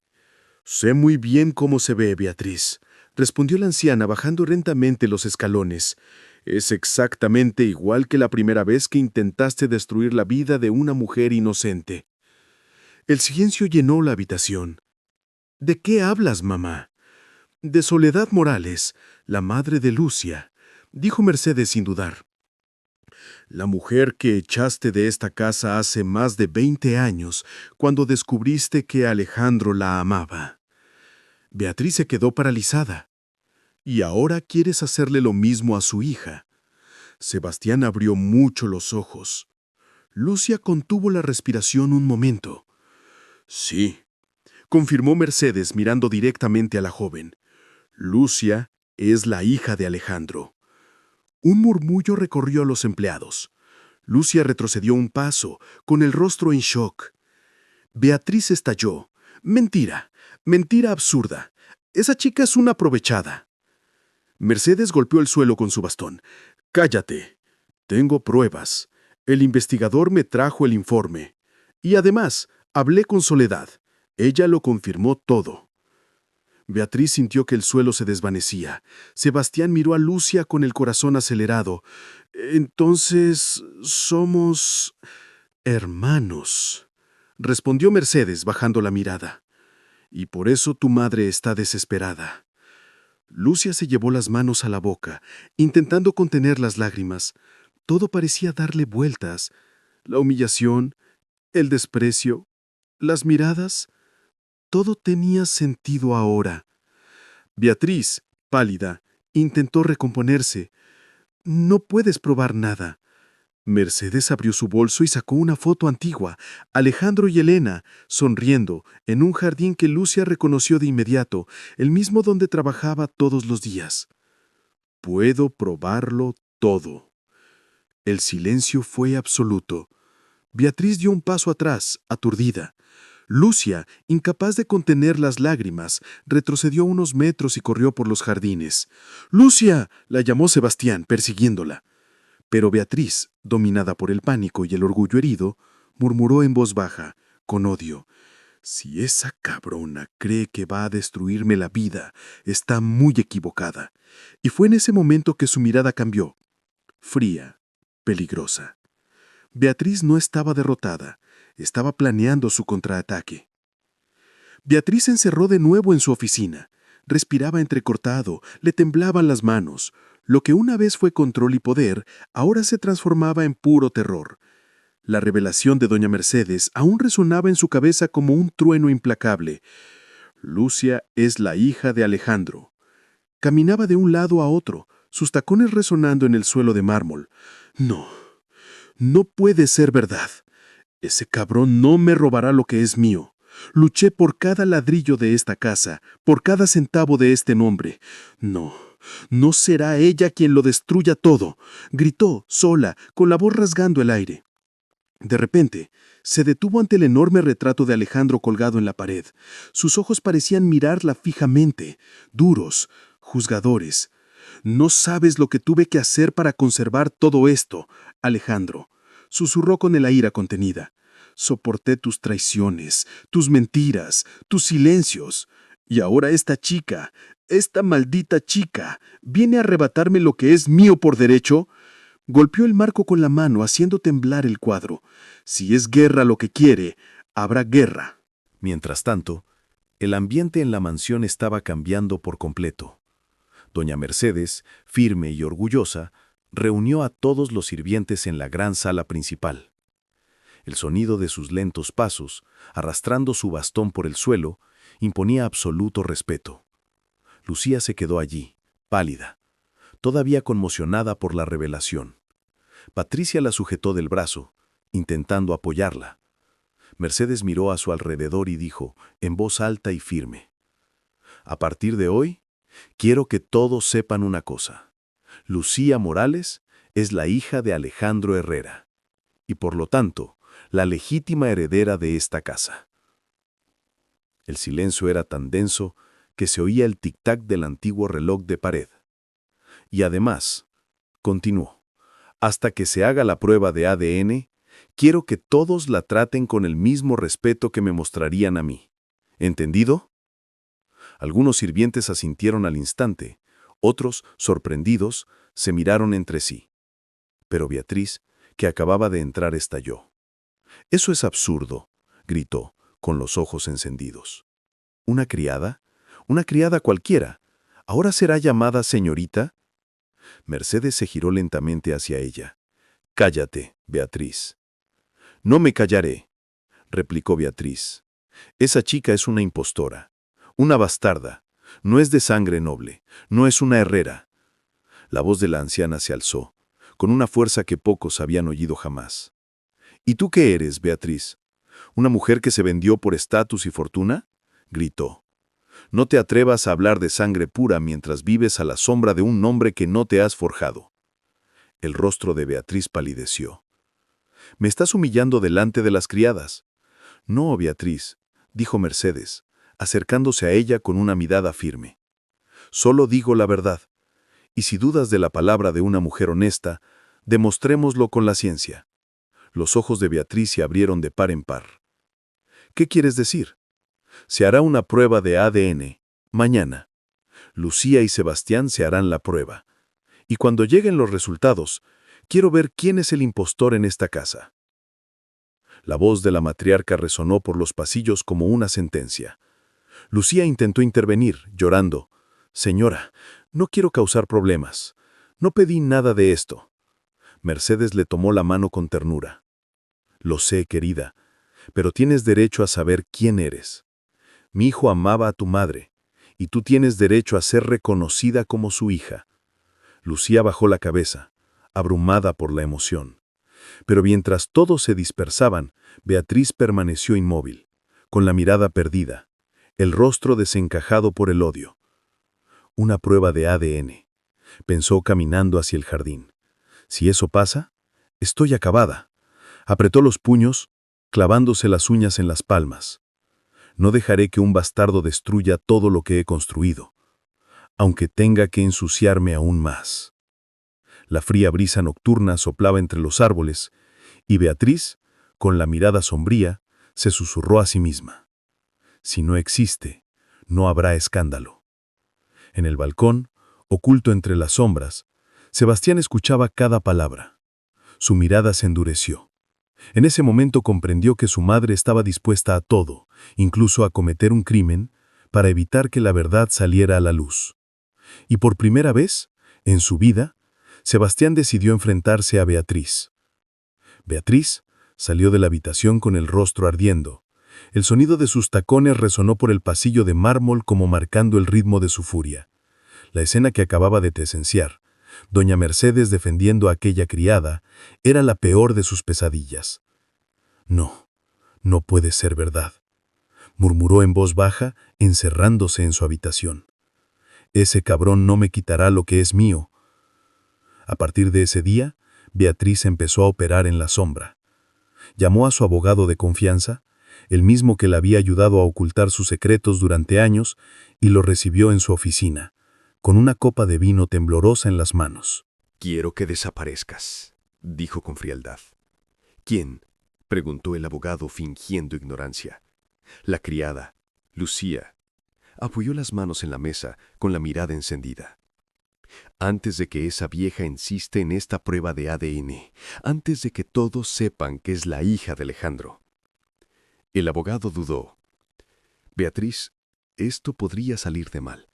«Sé muy bien cómo se ve, Beatriz», respondió la anciana bajando lentamente los escalones. «Es exactamente igual que la primera vez que intentaste destruir la vida de una mujer inocente». El silencio llenó la habitación. «¿De qué hablas, mamá?». «De Soledad Morales, la madre de Lucia», dijo Mercedes sin dudar. «La mujer que echaste de esta casa hace más de 20 años, cuando descubriste que Alejandro la amaba». Beatriz se quedó paralizada. «¿Y ahora quieres hacerle lo mismo a su hija?». Sebastián abrió mucho los ojos. Lucia contuvo la respiración un momento. «Sí», confirmó Mercedes mirando directamente a la joven. «Lucia es la hija de Alejandro». Un murmullo recorrió a los empleados. Lucia retrocedió un paso, con el rostro en shock. Beatriz estalló. «Mentira, mentira absurda. Esa chica es una aprovechada». Mercedes golpeó el suelo con su bastón. «Cállate. Tengo pruebas. El investigador me trajo el informe. Y además, hablé con Soledad. Ella lo confirmó todo». Beatriz sintió que el suelo se desvanecía. Sebastián miró a Lucia con el corazón acelerado. «Entonces, somos hermanos», respondió Mercedes bajando la mirada. «Y por eso tu madre está desesperada». Lucia se llevó las manos a la boca, intentando contener las lágrimas. Todo parecía darle vueltas. La humillación, el desprecio, las miradas. Todo tenía sentido ahora. Beatriz, pálida, intentó recomponerse. «No puedes probar nada. Mercedes abrió su bolso y sacó una foto antigua. Alejandro y Elena, sonriendo, en un jardín que Lucia reconoció de inmediato, el mismo donde trabajaba todos los días. Puedo probarlo todo. El silencio fue absoluto. Beatriz dio un paso atrás, aturdida. Lucia, incapaz de contener las lágrimas, retrocedió unos metros y corrió por los jardines. ¡Lucia!, la llamó Sebastián, persiguiéndola. Pero Beatriz, dominada por el pánico y el orgullo herido, murmuró en voz baja, con odio: «Si esa cabrona cree que va a destruirme la vida, está muy equivocada». Y fue en ese momento que su mirada cambió. Fría, peligrosa. Beatriz no estaba derrotada, estaba planeando su contraataque. Beatriz se encerró de nuevo en su oficina. Respiraba entrecortado, le temblaban las manos. Lo que una vez fue control y poder, ahora se transformaba en puro terror. La revelación de doña Mercedes aún resonaba en su cabeza como un trueno implacable. Lucia es la hija de Alejandro. Caminaba de un lado a otro, sus tacones resonando en el suelo de mármol. No, no puede ser verdad. Ese cabrón no me robará lo que es mío. Luché por cada ladrillo de esta casa, por cada centavo de este nombre. No, no será ella quien lo destruya todo, gritó, sola, con la voz rasgando el aire. De repente, se detuvo ante el enorme retrato de Alejandro colgado en la pared. Sus ojos parecían mirarla fijamente, duros, juzgadores. «No sabes lo que tuve que hacer para conservar todo esto, Alejandro», susurró con la ira contenida. «Soporté tus traiciones, tus mentiras, tus silencios. Y ahora esta chica, esta maldita chica, viene a arrebatarme lo que es mío por derecho». Golpeó el marco con la mano, haciendo temblar el cuadro. «Si es guerra lo que quiere, habrá guerra». Mientras tanto, el ambiente en la mansión estaba cambiando por completo. Doña Mercedes, firme y orgullosa, reunió a todos los sirvientes en la gran sala principal. El sonido de sus lentos pasos, arrastrando su bastón por el suelo, imponía absoluto respeto. Lucía se quedó allí, pálida, todavía conmocionada por la revelación. Patricia la sujetó del brazo, intentando apoyarla. Mercedes miró a su alrededor y dijo, en voz alta y firme: «A partir de hoy, quiero que todos sepan una cosa. Lucía Morales es la hija de Alejandro Herrera, y por lo tanto, la legítima heredera de esta casa». El silencio era tan denso que se oía el tic-tac del antiguo reloj de pared. Y además, continuó, «hasta que se haga la prueba de ADN, quiero que todos la traten con el mismo respeto que me mostrarían a mí. ¿Entendido?». Algunos sirvientes asintieron al instante, otros, sorprendidos, se miraron entre sí. Pero Beatriz, que acababa de entrar, estalló. «Eso es absurdo», gritó, con los ojos encendidos. «¿Una criada? Una criada cualquiera. ¿Ahora será llamada señorita?». Mercedes se giró lentamente hacia ella. «Cállate, Beatriz». «No me callaré», replicó Beatriz. «Esa chica es una impostora, una bastarda. No es de sangre noble, no es una herrera». La voz de la anciana se alzó, con una fuerza que pocos habían oído jamás. «¿Y tú qué eres, Beatriz? ¿Una mujer que se vendió por estatus y fortuna?», gritó. «No te atrevas a hablar de sangre pura mientras vives a la sombra de un nombre que no te has forjado». El rostro de Beatriz palideció. «Me estás humillando delante de las criadas». «No, Beatriz», dijo Mercedes, acercándose a ella con una mirada firme. «Solo digo la verdad. Y si dudas de la palabra de una mujer honesta, demostrémoslo con la ciencia». Los ojos de Beatriz se abrieron de par en par. «¿Qué quieres decir?». «Se hará una prueba de ADN, mañana. Lucía y Sebastián se harán la prueba. Y cuando lleguen los resultados, quiero ver quién es el impostor en esta casa». La voz de la matriarca resonó por los pasillos como una sentencia. Lucía intentó intervenir, llorando. «Señora, no quiero causar problemas. No pedí nada de esto». Mercedes le tomó la mano con ternura. «Lo sé, querida, pero tienes derecho a saber quién eres. Mi hijo amaba a tu madre, y tú tienes derecho a ser reconocida como su hija». Lucía bajó la cabeza, abrumada por la emoción. Pero mientras todos se dispersaban, Beatriz permaneció inmóvil, con la mirada perdida, el rostro desencajado por el odio. Una prueba de ADN, pensó caminando hacia el jardín. Si eso pasa, estoy acabada. Apretó los puños, clavándose las uñas en las palmas. No dejaré que un bastardo destruya todo lo que he construido, aunque tenga que ensuciarme aún más. La fría brisa nocturna soplaba entre los árboles, y Beatriz, con la mirada sombría, se susurró a sí misma. Si no existe, no habrá escándalo. En el balcón, oculto entre las sombras, Sebastián escuchaba cada palabra. Su mirada se endureció. En ese momento comprendió que su madre estaba dispuesta a todo, incluso a cometer un crimen, para evitar que la verdad saliera a la luz. Y por primera vez, en su vida, Sebastián decidió enfrentarse a Beatriz. Beatriz salió de la habitación con el rostro ardiendo. El sonido de sus tacones resonó por el pasillo de mármol como marcando el ritmo de su furia. La escena que acababa de presenciar, doña Mercedes defendiendo a aquella criada, era la peor de sus pesadillas. No, no puede ser verdad, murmuró en voz baja, encerrándose en su habitación. Ese cabrón no me quitará lo que es mío. A partir de ese día, Beatriz empezó a operar en la sombra. Llamó a su abogado de confianza, el mismo que la había ayudado a ocultar sus secretos durante años, y lo recibió en su oficina, con una copa de vino temblorosa en las manos. «Quiero que desaparezcas», dijo con frialdad. «¿Quién?», preguntó el abogado fingiendo ignorancia. La criada, Lucía, apoyó las manos en la mesa con la mirada encendida. «Antes de que esa vieja insiste en esta prueba de ADN, antes de que todos sepan que es la hija de Alejandro». El abogado dudó. «Beatriz, esto podría salir de mal.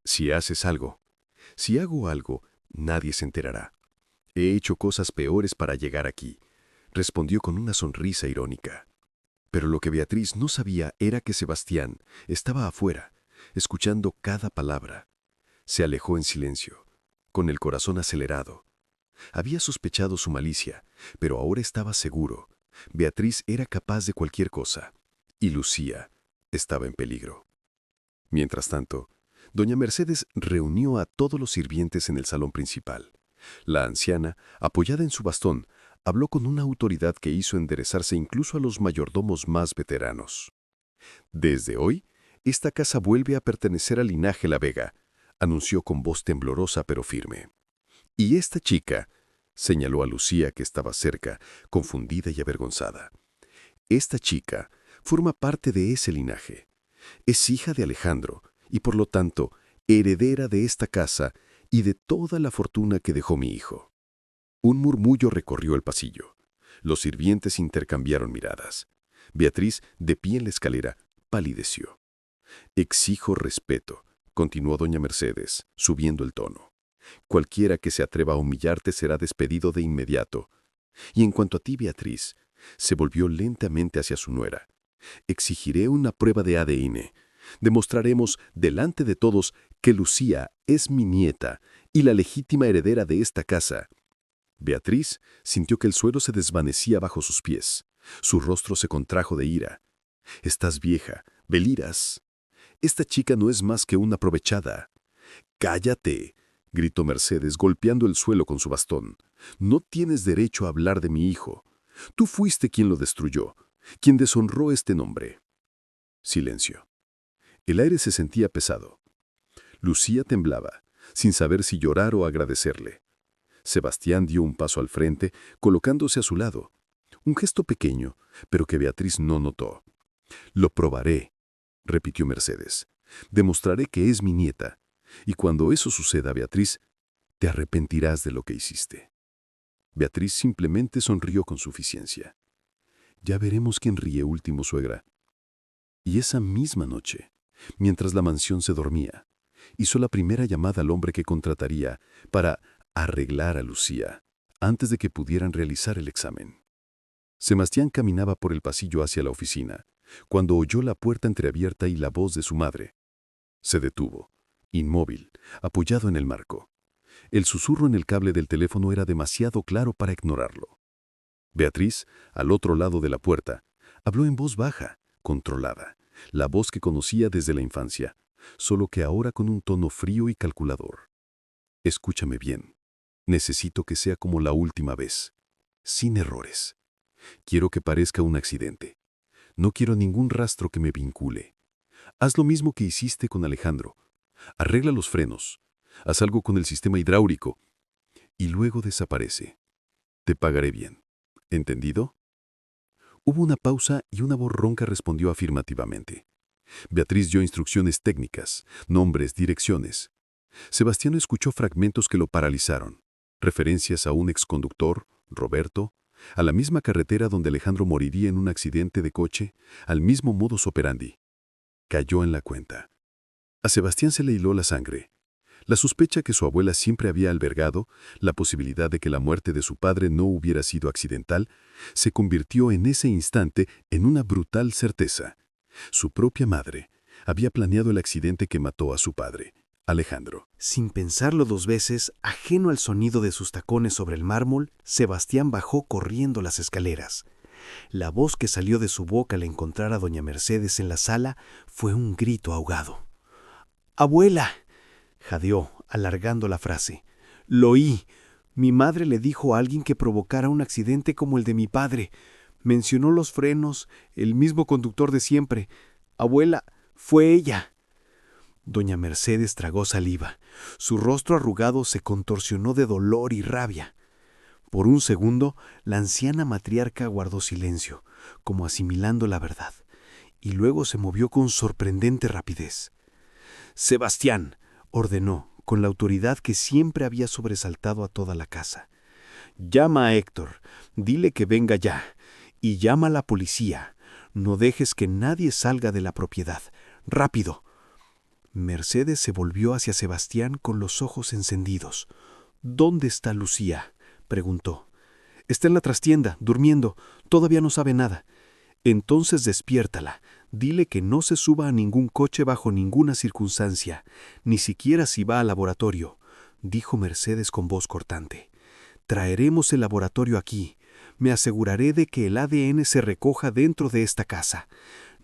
Si haces algo, si hago algo, nadie se enterará. He hecho cosas peores para llegar aquí», respondió con una sonrisa irónica. Pero lo que Beatriz no sabía era que Sebastián estaba afuera, escuchando cada palabra. Se alejó en silencio, con el corazón acelerado. Había sospechado su malicia, pero ahora estaba seguro. Beatriz era capaz de cualquier cosa, y Lucía estaba en peligro. Mientras tanto, doña Mercedes reunió a todos los sirvientes en el salón principal. La anciana, apoyada en su bastón, habló con una autoridad que hizo enderezarse incluso a los mayordomos más veteranos. «Desde hoy, esta casa vuelve a pertenecer al linaje La Vega», anunció con voz temblorosa pero firme. «Y esta chica», señaló a Lucía que estaba cerca, confundida y avergonzada. «Esta chica forma parte de ese linaje. Es hija de Alejandro y por lo tanto heredera de esta casa y de toda la fortuna que dejó mi hijo». Un murmullo recorrió el pasillo. Los sirvientes intercambiaron miradas. Beatriz, de pie en la escalera, palideció. «Exijo respeto», continuó doña Mercedes, subiendo el tono. «Cualquiera que se atreva a humillarte será despedido de inmediato. Y en cuanto a ti, Beatriz», se volvió lentamente hacia su nuera, «exigiré una prueba de ADN. Demostraremos delante de todos que Lucía es mi nieta y la legítima heredera de esta casa». Beatriz sintió que el suelo se desvanecía bajo sus pies. Su rostro se contrajo de ira. «Estás vieja, deliras. Esta chica no es más que una aprovechada». «Cállate», gritó Mercedes golpeando el suelo con su bastón. «No tienes derecho a hablar de mi hijo. Tú fuiste quien lo destruyó, quien deshonró este nombre». Silencio. El aire se sentía pesado. Lucía temblaba, sin saber si llorar o agradecerle. Sebastián dio un paso al frente, colocándose a su lado. Un gesto pequeño, pero que Beatriz no notó. «Lo probaré», repitió Mercedes. «Demostraré que es mi nieta. Y cuando eso suceda, Beatriz, te arrepentirás de lo que hiciste». Beatriz simplemente sonrió con suficiencia. «Ya veremos quién ríe último, suegra». Y esa misma noche, mientras la mansión se dormía, hizo la primera llamada al hombre que contrataría para arreglar a Lucía antes de que pudieran realizar el examen. Sebastián caminaba por el pasillo hacia la oficina, cuando oyó la puerta entreabierta y la voz de su madre. Se detuvo, inmóvil, apoyado en el marco. El susurro en el cable del teléfono era demasiado claro para ignorarlo. Beatriz, al otro lado de la puerta, habló en voz baja, controlada, la voz que conocía desde la infancia, solo que ahora con un tono frío y calculador. Escúchame bien. Necesito que sea como la última vez, sin errores. Quiero que parezca un accidente. No quiero ningún rastro que me vincule. Haz lo mismo que hiciste con Alejandro. Arregla los frenos. Haz algo con el sistema hidráulico. Y luego desaparece. Te pagaré bien. ¿Entendido? Hubo una pausa y una voz ronca respondió afirmativamente. Beatriz dio instrucciones técnicas, nombres, direcciones. Sebastián escuchó fragmentos que lo paralizaron. Referencias a un exconductor, Roberto, a la misma carretera donde Alejandro moriría en un accidente de coche, al mismo modus operandi. Cayó en la cuenta. A Sebastián se le hiló la sangre. La sospecha que su abuela siempre había albergado, la posibilidad de que la muerte de su padre no hubiera sido accidental, se convirtió en ese instante en una brutal certeza. Su propia madre había planeado el accidente que mató a su padre, Alejandro. Sin pensarlo dos veces, ajeno al sonido de sus tacones sobre el mármol, Sebastián bajó corriendo las escaleras. La voz que salió de su boca al encontrar a doña Mercedes en la sala fue un grito ahogado. «¡Abuela!», jadeó, alargando la frase. «Lo oí. Mi madre le dijo a alguien que provocara un accidente como el de mi padre. Mencionó los frenos, el mismo conductor de siempre. Abuela, fue ella». Doña Mercedes tragó saliva. Su rostro arrugado se contorsionó de dolor y rabia. Por un segundo, la anciana matriarca guardó silencio, como asimilando la verdad, y luego se movió con sorprendente rapidez. «Sebastián», ordenó, con la autoridad que siempre había sobresaltado a toda la casa. «Llama a Héctor, dile que venga ya, y llama a la policía. No dejes que nadie salga de la propiedad. ¡Rápido!». Mercedes se volvió hacia Sebastián con los ojos encendidos. «¿Dónde está Lucía?», preguntó. «Está en la trastienda, durmiendo. Todavía no sabe nada». «Entonces despiértala. Dile que no se suba a ningún coche bajo ninguna circunstancia, ni siquiera si va al laboratorio», dijo Mercedes con voz cortante. «Traeremos el laboratorio aquí. Me aseguraré de que el ADN se recoja dentro de esta casa.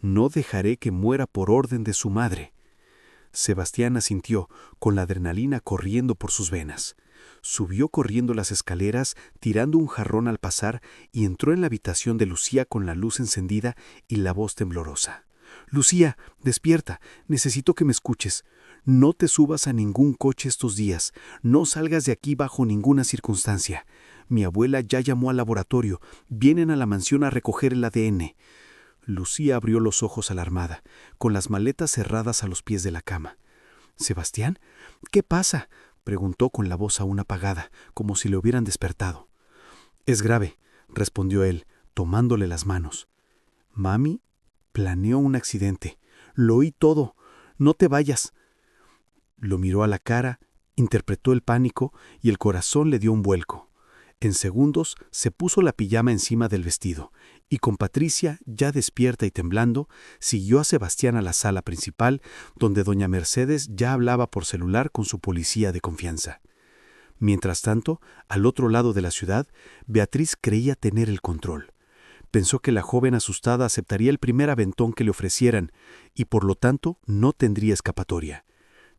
No dejaré que muera por orden de su madre». Sebastián asintió, con la adrenalina corriendo por sus venas. Subió corriendo las escaleras, tirando un jarrón al pasar, y entró en la habitación de Lucía con la luz encendida y la voz temblorosa. «Lucía, despierta. Necesito que me escuches. No te subas a ningún coche estos días. No salgas de aquí bajo ninguna circunstancia. Mi abuela ya llamó al laboratorio. Vienen a la mansión a recoger el ADN». Lucía abrió los ojos alarmada, con las maletas cerradas a los pies de la cama. «¿Sebastián? ¿Qué pasa?», preguntó con la voz aún apagada, como si le hubieran despertado. «Es grave», respondió él, tomándole las manos. «Mami planeó un accidente. Lo oí todo. No te vayas». Lo miró a la cara, interpretó el pánico y el corazón le dio un vuelco. En segundos se puso la pijama encima del vestido y con Patricia, ya despierta y temblando, siguió a Sebastián a la sala principal, donde doña Mercedes ya hablaba por celular con su policía de confianza. Mientras tanto, al otro lado de la ciudad, Beatriz creía tener el control. Pensó que la joven asustada aceptaría el primer aventón que le ofrecieran y por lo tanto no tendría escapatoria.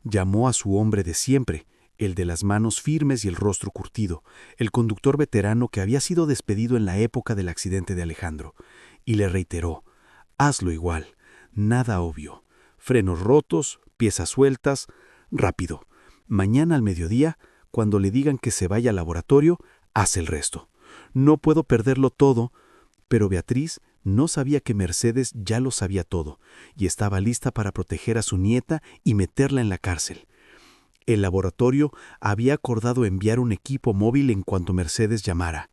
Llamó a su hombre de siempre, el de las manos firmes y el rostro curtido, el conductor veterano que había sido despedido en la época del accidente de Alejandro, y le reiteró: «Hazlo igual, nada obvio. Frenos rotos, piezas sueltas, rápido. Mañana al mediodía, cuando le digan que se vaya al laboratorio, haz el resto. No puedo perderlo todo». Pero Beatriz no sabía que Mercedes ya lo sabía todo, y estaba lista para proteger a su nieta y meterla en la cárcel. El laboratorio había acordado enviar un equipo móvil en cuanto Mercedes llamara.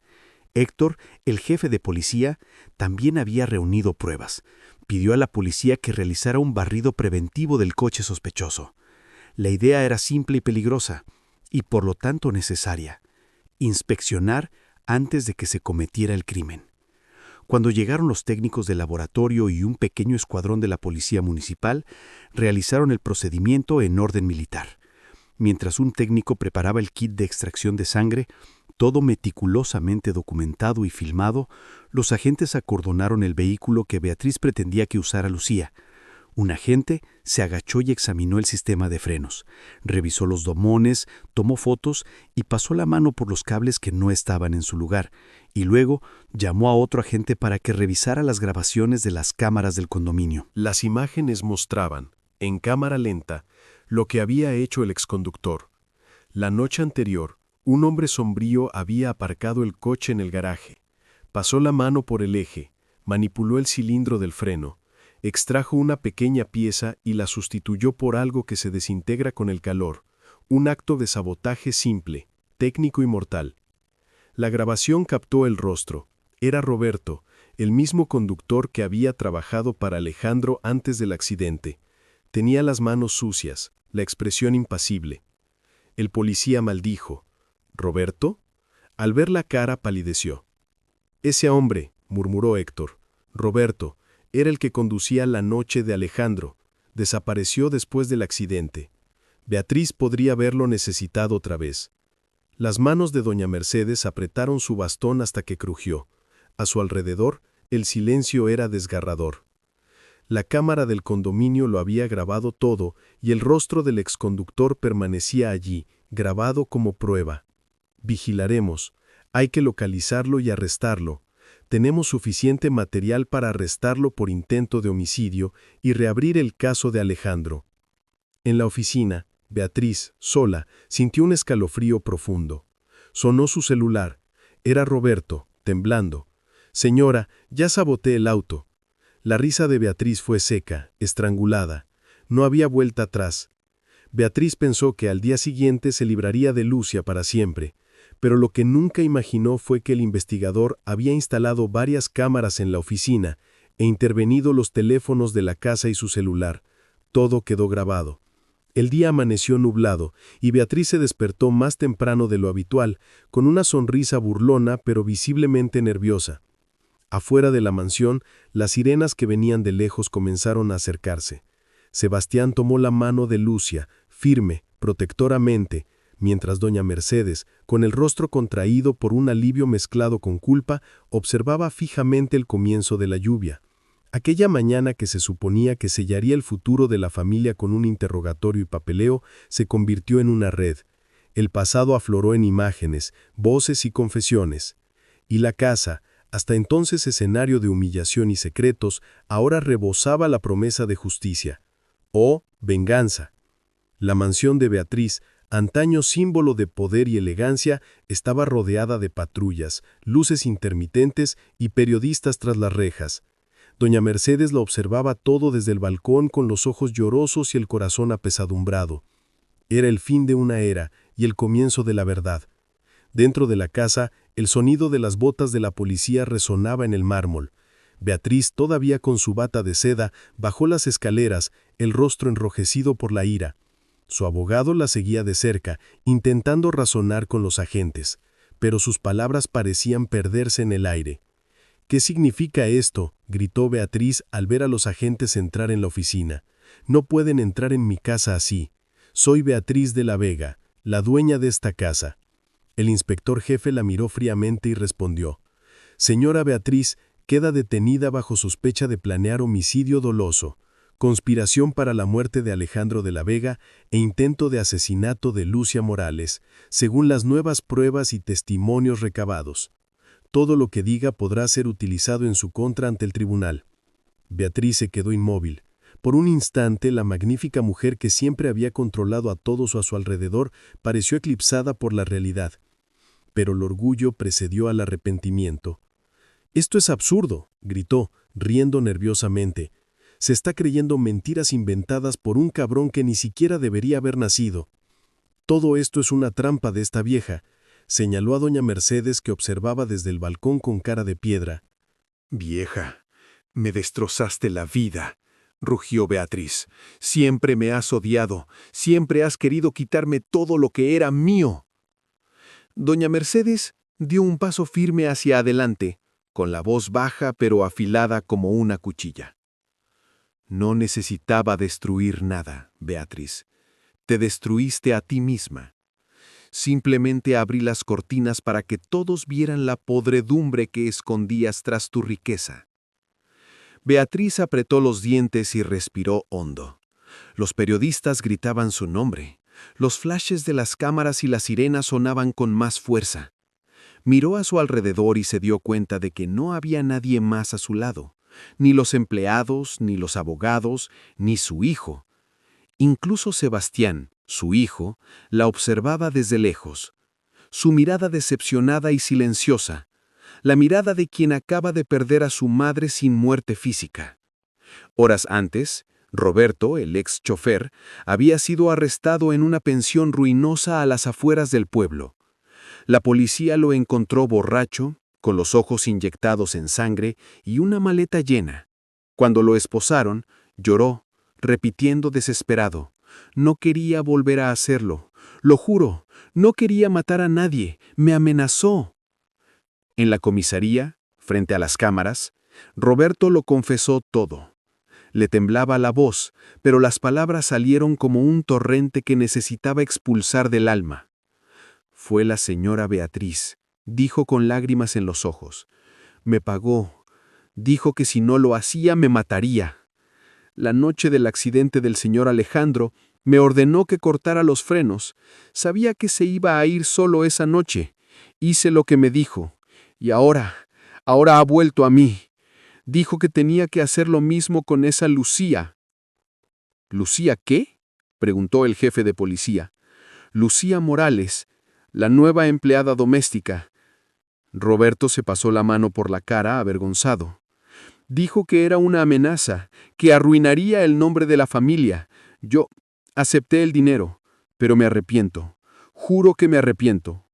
Héctor, el jefe de policía, también había reunido pruebas. Pidió a la policía que realizara un barrido preventivo del coche sospechoso. La idea era simple y peligrosa, y por lo tanto necesaria: inspeccionar antes de que se cometiera el crimen. Cuando llegaron los técnicos del laboratorio y un pequeño escuadrón de la policía municipal, realizaron el procedimiento en orden militar. Mientras un técnico preparaba el kit de extracción de sangre, Todo meticulosamente documentado y filmado, los agentes acordonaron el vehículo que Beatriz pretendía que usara Lucía. Un agente se agachó y examinó el sistema de frenos, revisó los domones, tomó fotos y pasó la mano por los cables que no estaban en su lugar, y luego llamó a otro agente para que revisara las grabaciones de las cámaras del condominio. Las imágenes mostraban, en cámara lenta, lo que había hecho el exconductor. La noche anterior, un hombre sombrío había aparcado el coche en el garaje. Pasó la mano por el eje, manipuló el cilindro del freno, extrajo una pequeña pieza y la sustituyó por algo que se desintegra con el calor, un acto de sabotaje simple, técnico y mortal. La grabación captó el rostro. Era Roberto, el mismo conductor que había trabajado para Alejandro antes del accidente. Tenía las manos sucias, la expresión impasible. El policía maldijo. ¿Roberto? Al ver la cara palideció. Ese hombre, murmuró Héctor. Roberto, era el que conducía la noche de Alejandro. Desapareció después del accidente. Beatriz podría haberlo necesitado otra vez. Las manos de doña Mercedes apretaron su bastón hasta que crujió. A su alrededor, el silencio era desgarrador. La cámara del condominio lo había grabado todo y el rostro del exconductor permanecía allí, grabado como prueba. Vigilaremos. Hay que localizarlo y arrestarlo. Tenemos suficiente material para arrestarlo por intento de homicidio y reabrir el caso de Alejandro. En la oficina, Beatriz, sola, sintió un escalofrío profundo. Sonó su celular. Era Roberto, temblando. Señora, ya saboté el auto. La risa de Beatriz fue seca, estrangulada. No había vuelta atrás. Beatriz pensó que al día siguiente se libraría de Lucia para siempre, pero lo que nunca imaginó fue que el investigador había instalado varias cámaras en la oficina e intervenido los teléfonos de la casa y su celular. Todo quedó grabado. El día amaneció nublado y Beatriz se despertó más temprano de lo habitual, con una sonrisa burlona pero visiblemente nerviosa. Afuera de la mansión, las sirenas que venían de lejos comenzaron a acercarse. Sebastián tomó la mano de Lucia, firme, protectoramente, mientras doña Mercedes, con el rostro contraído por un alivio mezclado con culpa, observaba fijamente el comienzo de la lluvia. Aquella mañana que se suponía que sellaría el futuro de la familia con un interrogatorio y papeleo, se convirtió en una red. El pasado afloró en imágenes, voces y confesiones. Y la casa, hasta entonces escenario de humillación y secretos, ahora rebosaba la promesa de justicia. ¡Oh, venganza! La mansión de Beatriz, antaño símbolo de poder y elegancia, estaba rodeada de patrullas, luces intermitentes y periodistas tras las rejas. Doña Mercedes lo observaba todo desde el balcón con los ojos llorosos y el corazón apesadumbrado. Era el fin de una era y el comienzo de la verdad. Dentro de la casa, el sonido de las botas de la policía resonaba en el mármol. Beatriz, todavía con su bata de seda, bajó las escaleras, el rostro enrojecido por la ira. Su abogado la seguía de cerca, intentando razonar con los agentes, pero sus palabras parecían perderse en el aire. «¿Qué significa esto?», gritó Beatriz al ver a los agentes entrar en la oficina. «No pueden entrar en mi casa así. Soy Beatriz de la Vega, la dueña de esta casa». El inspector jefe la miró fríamente y respondió: «Señora Beatriz, queda detenida bajo sospecha de planear homicidio doloso, conspiración para la muerte de Alejandro de la Vega e intento de asesinato de Lucia Morales, según las nuevas pruebas y testimonios recabados. Todo lo que diga podrá ser utilizado en su contra ante el tribunal». Beatriz se quedó inmóvil. Por un instante, la magnífica mujer que siempre había controlado a todos a su alrededor pareció eclipsada por la realidad. Pero el orgullo precedió al arrepentimiento. «Esto es absurdo», gritó, riendo nerviosamente. «Se está creyendo mentiras inventadas por un cabrón que ni siquiera debería haber nacido. Todo esto es una trampa de esta vieja», señaló a doña Mercedes, que observaba desde el balcón con cara de piedra. «Vieja, me destrozaste la vida», rugió Beatriz. «Siempre me has odiado, siempre has querido quitarme todo lo que era mío». Doña Mercedes dio un paso firme hacia adelante, con la voz baja pero afilada como una cuchilla. «No necesitaba destruir nada, Beatriz. Te destruiste a ti misma. Simplemente abrí las cortinas para que todos vieran la podredumbre que escondías tras tu riqueza. Beatriz apretó los dientes y respiró hondo. Los periodistas gritaban su nombre. Los flashes de las cámaras y las sirenas sonaban con más fuerza. Miró a su alrededor y se dio cuenta de que no había nadie más a su lado, ni los empleados, ni los abogados, ni su hijo. Incluso Sebastián, su hijo, la observaba desde lejos. Su mirada decepcionada y silenciosa, la mirada de quien acaba de perder a su madre sin muerte física. Horas antes, Roberto, el ex chofer, había sido arrestado en una pensión ruinosa a las afueras del pueblo. La policía lo encontró borracho, con los ojos inyectados en sangre y una maleta llena. Cuando lo esposaron, lloró, repitiendo desesperado: «No quería volver a hacerlo. Lo juro, no quería matar a nadie. Me amenazó». En la comisaría, frente a las cámaras, Roberto lo confesó todo. Le temblaba la voz, pero las palabras salieron como un torrente que necesitaba expulsar del alma. «Fue la señora Beatriz», dijo con lágrimas en los ojos. «Me pagó. Dijo que si no lo hacía me mataría. La noche del accidente del señor Alejandro, me ordenó que cortara los frenos. Sabía que se iba a ir solo esa noche. Hice lo que me dijo. Y ahora ha vuelto a mí. Dijo que tenía que hacer lo mismo con esa Lucía». «¿Lucía qué?», preguntó el jefe de policía. «Lucía Morales, la nueva empleada doméstica». Roberto se pasó la mano por la cara, avergonzado. «Dijo que era una amenaza, que arruinaría el nombre de la familia. Yo acepté el dinero, pero me arrepiento. Juro que me arrepiento».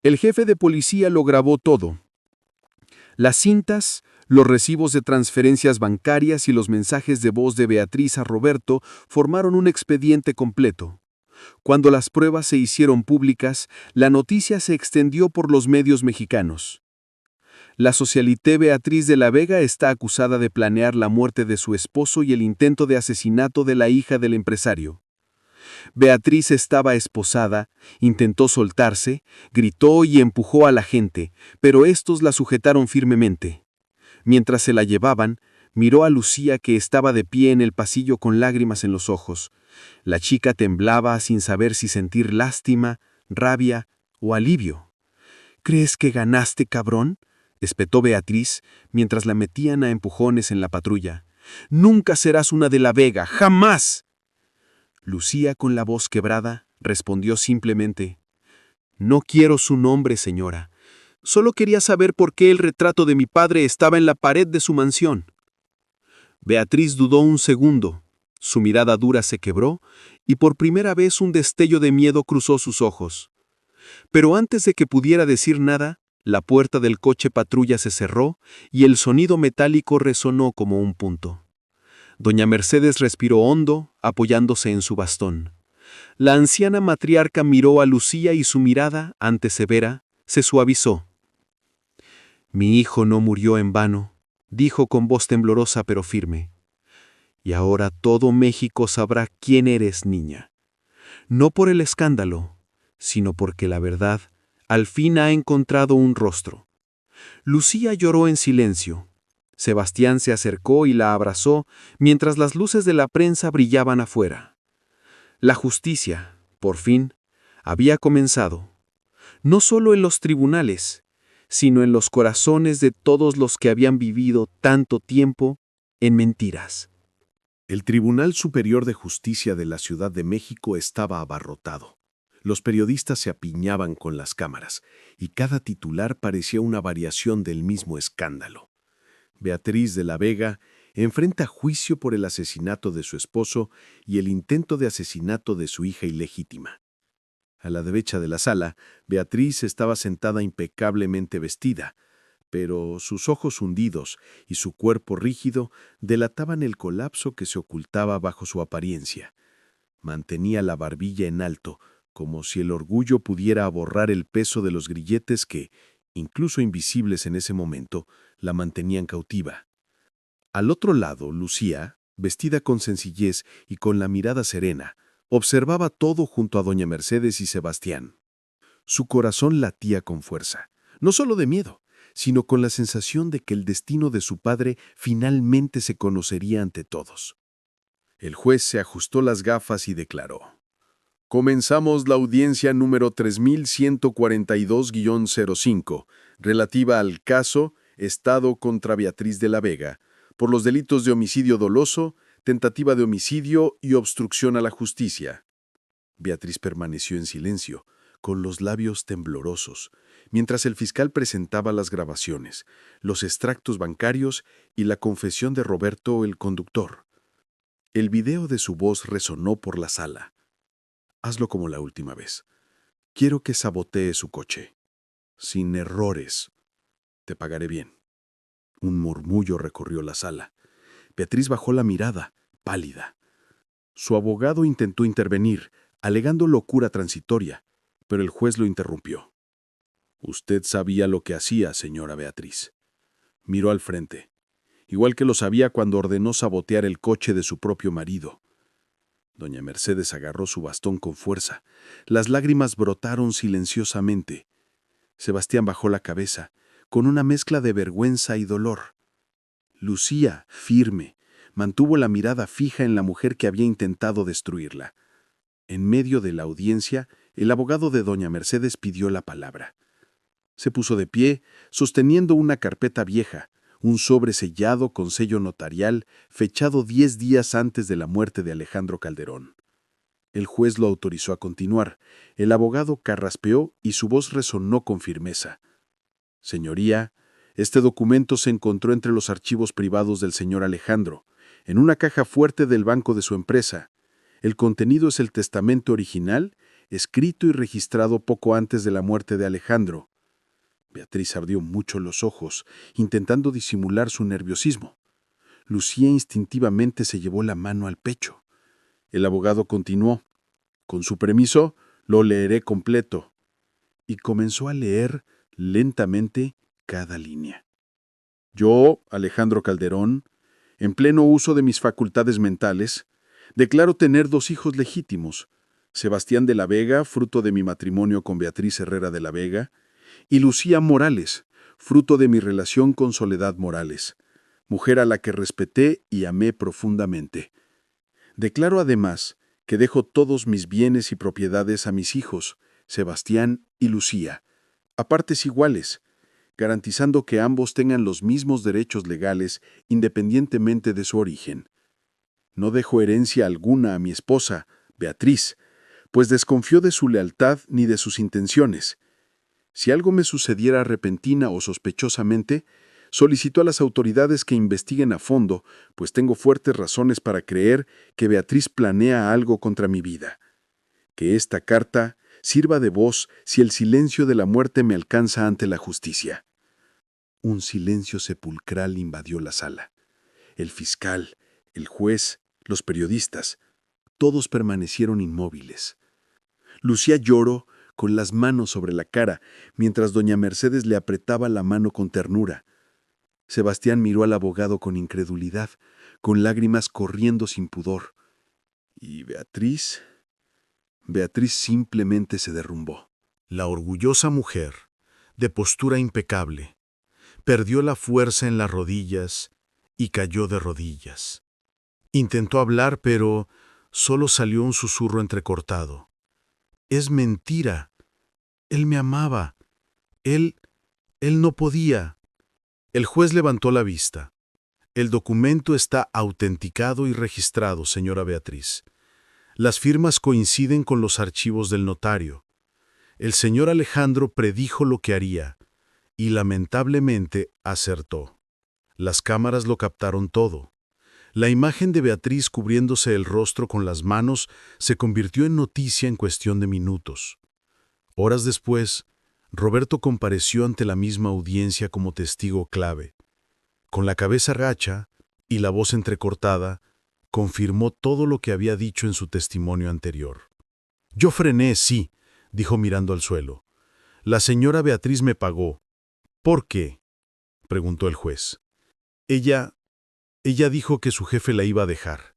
El jefe de policía lo grabó todo. Las cintas, los recibos de transferencias bancarias y los mensajes de voz de Beatriz a Roberto formaron un expediente completo. Cuando las pruebas se hicieron públicas, la noticia se extendió por los medios mexicanos. La socialité Beatriz de la Vega está acusada de planear la muerte de su esposo y el intento de asesinato de la hija del empresario. Beatriz estaba esposada, intentó soltarse, gritó y empujó a la gente, pero estos la sujetaron firmemente. Mientras se la llevaban, miró a Lucía, que estaba de pie en el pasillo con lágrimas en los ojos. La chica temblaba sin saber si sentir lástima, rabia o alivio. «¿Crees que ganaste, cabrón?», espetó Beatriz mientras la metían a empujones en la patrulla. «Nunca serás una de la Vega, jamás». Lucía, con la voz quebrada, respondió simplemente: «No quiero su nombre, señora. Solo quería saber por qué el retrato de mi padre estaba en la pared de su mansión». Beatriz dudó un segundo. Su mirada dura se quebró y por primera vez un destello de miedo cruzó sus ojos. Pero antes de que pudiera decir nada, la puerta del coche patrulla se cerró y el sonido metálico resonó como un punto. Doña Mercedes respiró hondo, apoyándose en su bastón. La anciana matriarca miró a Lucía y su mirada, antes severa, se suavizó. «Mi hijo no murió en vano», dijo con voz temblorosa pero firme. «Y ahora todo México sabrá quién eres, niña. No por el escándalo, sino porque la verdad al fin ha encontrado un rostro». Lucía lloró en silencio. Sebastián se acercó y la abrazó mientras las luces de la prensa brillaban afuera. La justicia, por fin, había comenzado. No solo en los tribunales, sino en los corazones de todos los que habían vivido tanto tiempo en mentiras. El Tribunal Superior de Justicia de la Ciudad de México estaba abarrotado. Los periodistas se apiñaban con las cámaras, y cada titular parecía una variación del mismo escándalo. Beatriz de la Vega enfrenta juicio por el asesinato de su esposo y el intento de asesinato de su hija ilegítima. A la derecha de la sala, Beatriz estaba sentada impecablemente vestida, pero sus ojos hundidos y su cuerpo rígido delataban el colapso que se ocultaba bajo su apariencia. Mantenía la barbilla en alto, como si el orgullo pudiera borrar el peso de los grilletes que, incluso invisibles en ese momento, la mantenían cautiva. Al otro lado, Lucía, vestida con sencillez y con la mirada serena, observaba todo junto a doña Mercedes y Sebastián. Su corazón latía con fuerza, no solo de miedo, sino con la sensación de que el destino de su padre finalmente se conocería ante todos. El juez se ajustó las gafas y declaró: Comenzamos la audiencia número 3142-05, relativa al caso Estado contra Beatriz de la Vega, por los delitos de homicidio doloso, tentativa de homicidio y obstrucción a la justicia. Beatriz permaneció en silencio, con los labios temblorosos, mientras el fiscal presentaba las grabaciones, los extractos bancarios y la confesión de Roberto, el conductor. El video de su voz resonó por la sala. Hazlo como la última vez. Quiero que sabotee su coche. Sin errores. Te pagaré bien. Un murmullo recorrió la sala. Beatriz bajó la mirada, pálida. Su abogado intentó intervenir, alegando locura transitoria, pero el juez lo interrumpió. Usted sabía lo que hacía, señora Beatriz. Miró al frente, igual que lo sabía cuando ordenó sabotear el coche de su propio marido. Doña Mercedes agarró su bastón con fuerza. Las lágrimas brotaron silenciosamente. Sebastián bajó la cabeza, con una mezcla de vergüenza y dolor. Lucía, firme, mantuvo la mirada fija en la mujer que había intentado destruirla. En medio de la audiencia, el abogado de doña Mercedes pidió la palabra. Se puso de pie, sosteniendo una carpeta vieja, un sobre sellado con sello notarial, fechado 10 días antes de la muerte de Alejandro Calderón. El juez lo autorizó a continuar. El abogado carraspeó y su voz resonó con firmeza. Señoría, este documento se encontró entre los archivos privados del señor Alejandro, en una caja fuerte del banco de su empresa. El contenido es el testamento original, escrito y registrado poco antes de la muerte de Alejandro. Beatriz abrió mucho los ojos, intentando disimular su nerviosismo. Lucía instintivamente se llevó la mano al pecho. El abogado continuó: Con su permiso, lo leeré completo. Y comenzó a leer lentamente cada línea. Yo, Alejandro Calderón, en pleno uso de mis facultades mentales, declaro tener 2 hijos legítimos: Sebastián de la Vega, fruto de mi matrimonio con Beatriz Herrera de la Vega, y Lucía Morales, fruto de mi relación con Soledad Morales, mujer a la que respeté y amé profundamente. Declaro además que dejo todos mis bienes y propiedades a mis hijos, Sebastián y Lucía, a partes iguales, garantizando que ambos tengan los mismos derechos legales independientemente de su origen. No dejo herencia alguna a mi esposa, Beatriz, pues desconfío de su lealtad ni de sus intenciones. Si algo me sucediera repentina o sospechosamente, solicito a las autoridades que investiguen a fondo, pues tengo fuertes razones para creer que Beatriz planea algo contra mi vida. Que esta carta sirva de voz si el silencio de la muerte me alcanza ante la justicia. Un silencio sepulcral invadió la sala. El fiscal, el juez, los periodistas, todos permanecieron inmóviles. Lucía lloró con las manos sobre la cara, mientras doña Mercedes le apretaba la mano con ternura. Sebastián miró al abogado con incredulidad, con lágrimas corriendo sin pudor. ¿Y Beatriz? Beatriz simplemente se derrumbó. La orgullosa mujer, de postura impecable, perdió la fuerza en las rodillas y cayó de rodillas. Intentó hablar, pero solo salió un susurro entrecortado. Es mentira. Él me amaba. Él no podía. El juez levantó la vista. El documento está autenticado y registrado, señora Beatriz. Las firmas coinciden con los archivos del notario. El señor Alejandro predijo lo que haría y lamentablemente acertó. Las cámaras lo captaron todo. La imagen de Beatriz cubriéndose el rostro con las manos se convirtió en noticia en cuestión de minutos. Horas después, Roberto compareció ante la misma audiencia como testigo clave. Con la cabeza gacha y la voz entrecortada, confirmó todo lo que había dicho en su testimonio anterior. Yo frené, sí, dijo mirando al suelo. La señora Beatriz me pagó. ¿Por qué?, preguntó el juez. Ella dijo que su jefe la iba a dejar,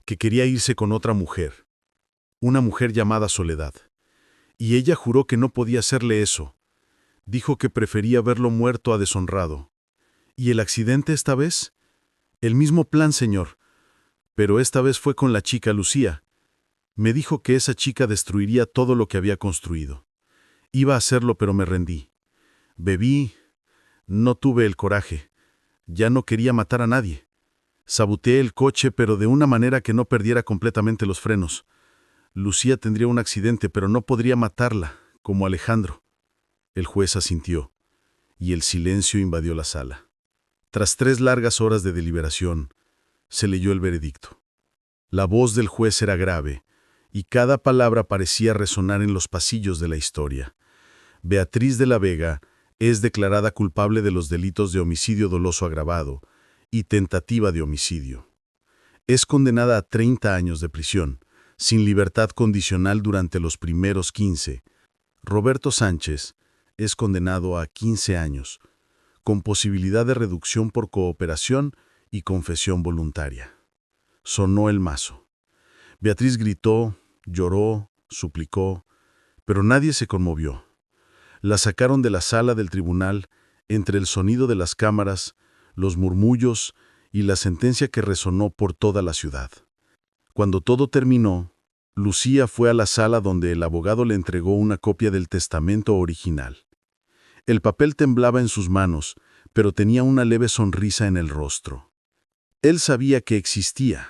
que quería irse con otra mujer. una mujer llamada Soledad. Y ella juró que no podía hacerle eso. Dijo que prefería verlo muerto a deshonrado. ¿Y el accidente esta vez? El mismo plan, señor. Pero esta vez fue con la chica Lucía. Me dijo que esa chica destruiría todo lo que había construido. Iba a hacerlo, pero me rendí. Bebí. No tuve el coraje. Ya no quería matar a nadie. Saboteé el coche, pero de una manera que no perdiera completamente los frenos. Lucía tendría un accidente, pero no podría matarla, como Alejandro. El juez asintió, y el silencio invadió la sala. Tras 3 largas horas de deliberación, se leyó el veredicto. La voz del juez era grave, y cada palabra parecía resonar en los pasillos de la historia. Beatriz de la Vega es declarada culpable de los delitos de homicidio doloso agravado y tentativa de homicidio. Es condenada a 30 años de prisión, sin libertad condicional durante los primeros 15. Roberto Sánchez es condenado a 15 años, con posibilidad de reducción por cooperación y confesión voluntaria. Sonó el mazo. Beatriz gritó, lloró, suplicó, pero nadie se conmovió. La sacaron de la sala del tribunal entre el sonido de las cámaras, los murmullos y la sentencia que resonó por toda la ciudad. Cuando todo terminó, Lucía fue a la sala donde el abogado le entregó una copia del testamento original. El papel temblaba en sus manos, pero tenía una leve sonrisa en el rostro. Él sabía que existía.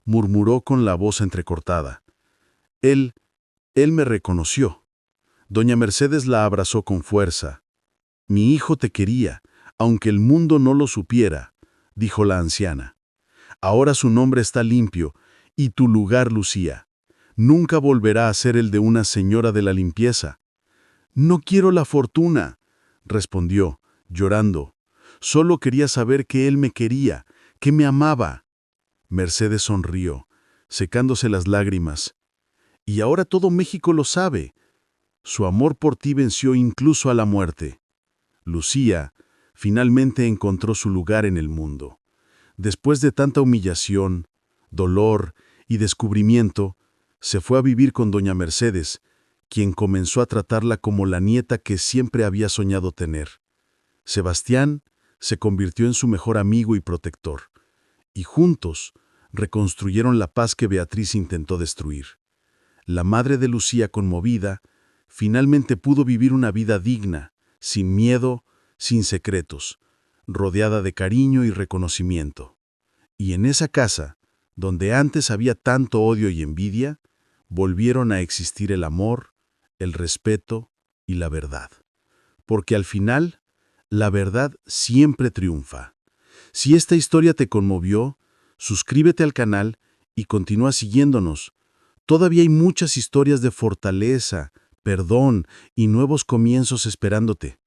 Murmuró con la voz entrecortada. Él me reconoció. Doña Mercedes la abrazó con fuerza. Mi hijo te quería, aunque el mundo no lo supiera, dijo la anciana. Ahora su nombre está limpio, y tu lugar, Lucía, nunca volverá a ser el de una señora de la limpieza. No quiero la fortuna, respondió, llorando. Solo quería saber que él me quería, que me amaba. Mercedes sonrió, secándose las lágrimas. Y ahora todo México lo sabe. Su amor por ti venció incluso a la muerte. Lucía finalmente encontró su lugar en el mundo. Después de tanta humillación, dolor y descubrimiento, se fue a vivir con doña Mercedes, quien comenzó a tratarla como la nieta que siempre había soñado tener. Sebastián se convirtió en su mejor amigo y protector, y juntos reconstruyeron la paz que Beatriz intentó destruir. La madre de Lucía, conmovida, finalmente pudo vivir una vida digna, sin miedo, sin secretos, rodeada de cariño y reconocimiento. Y en esa casa, donde antes había tanto odio y envidia, volvieron a existir el amor, el respeto y la verdad. Porque al final, la verdad siempre triunfa. Si esta historia te conmovió, suscríbete al canal y continúa siguiéndonos. Todavía hay muchas historias de fortaleza, perdón y nuevos comienzos esperándote.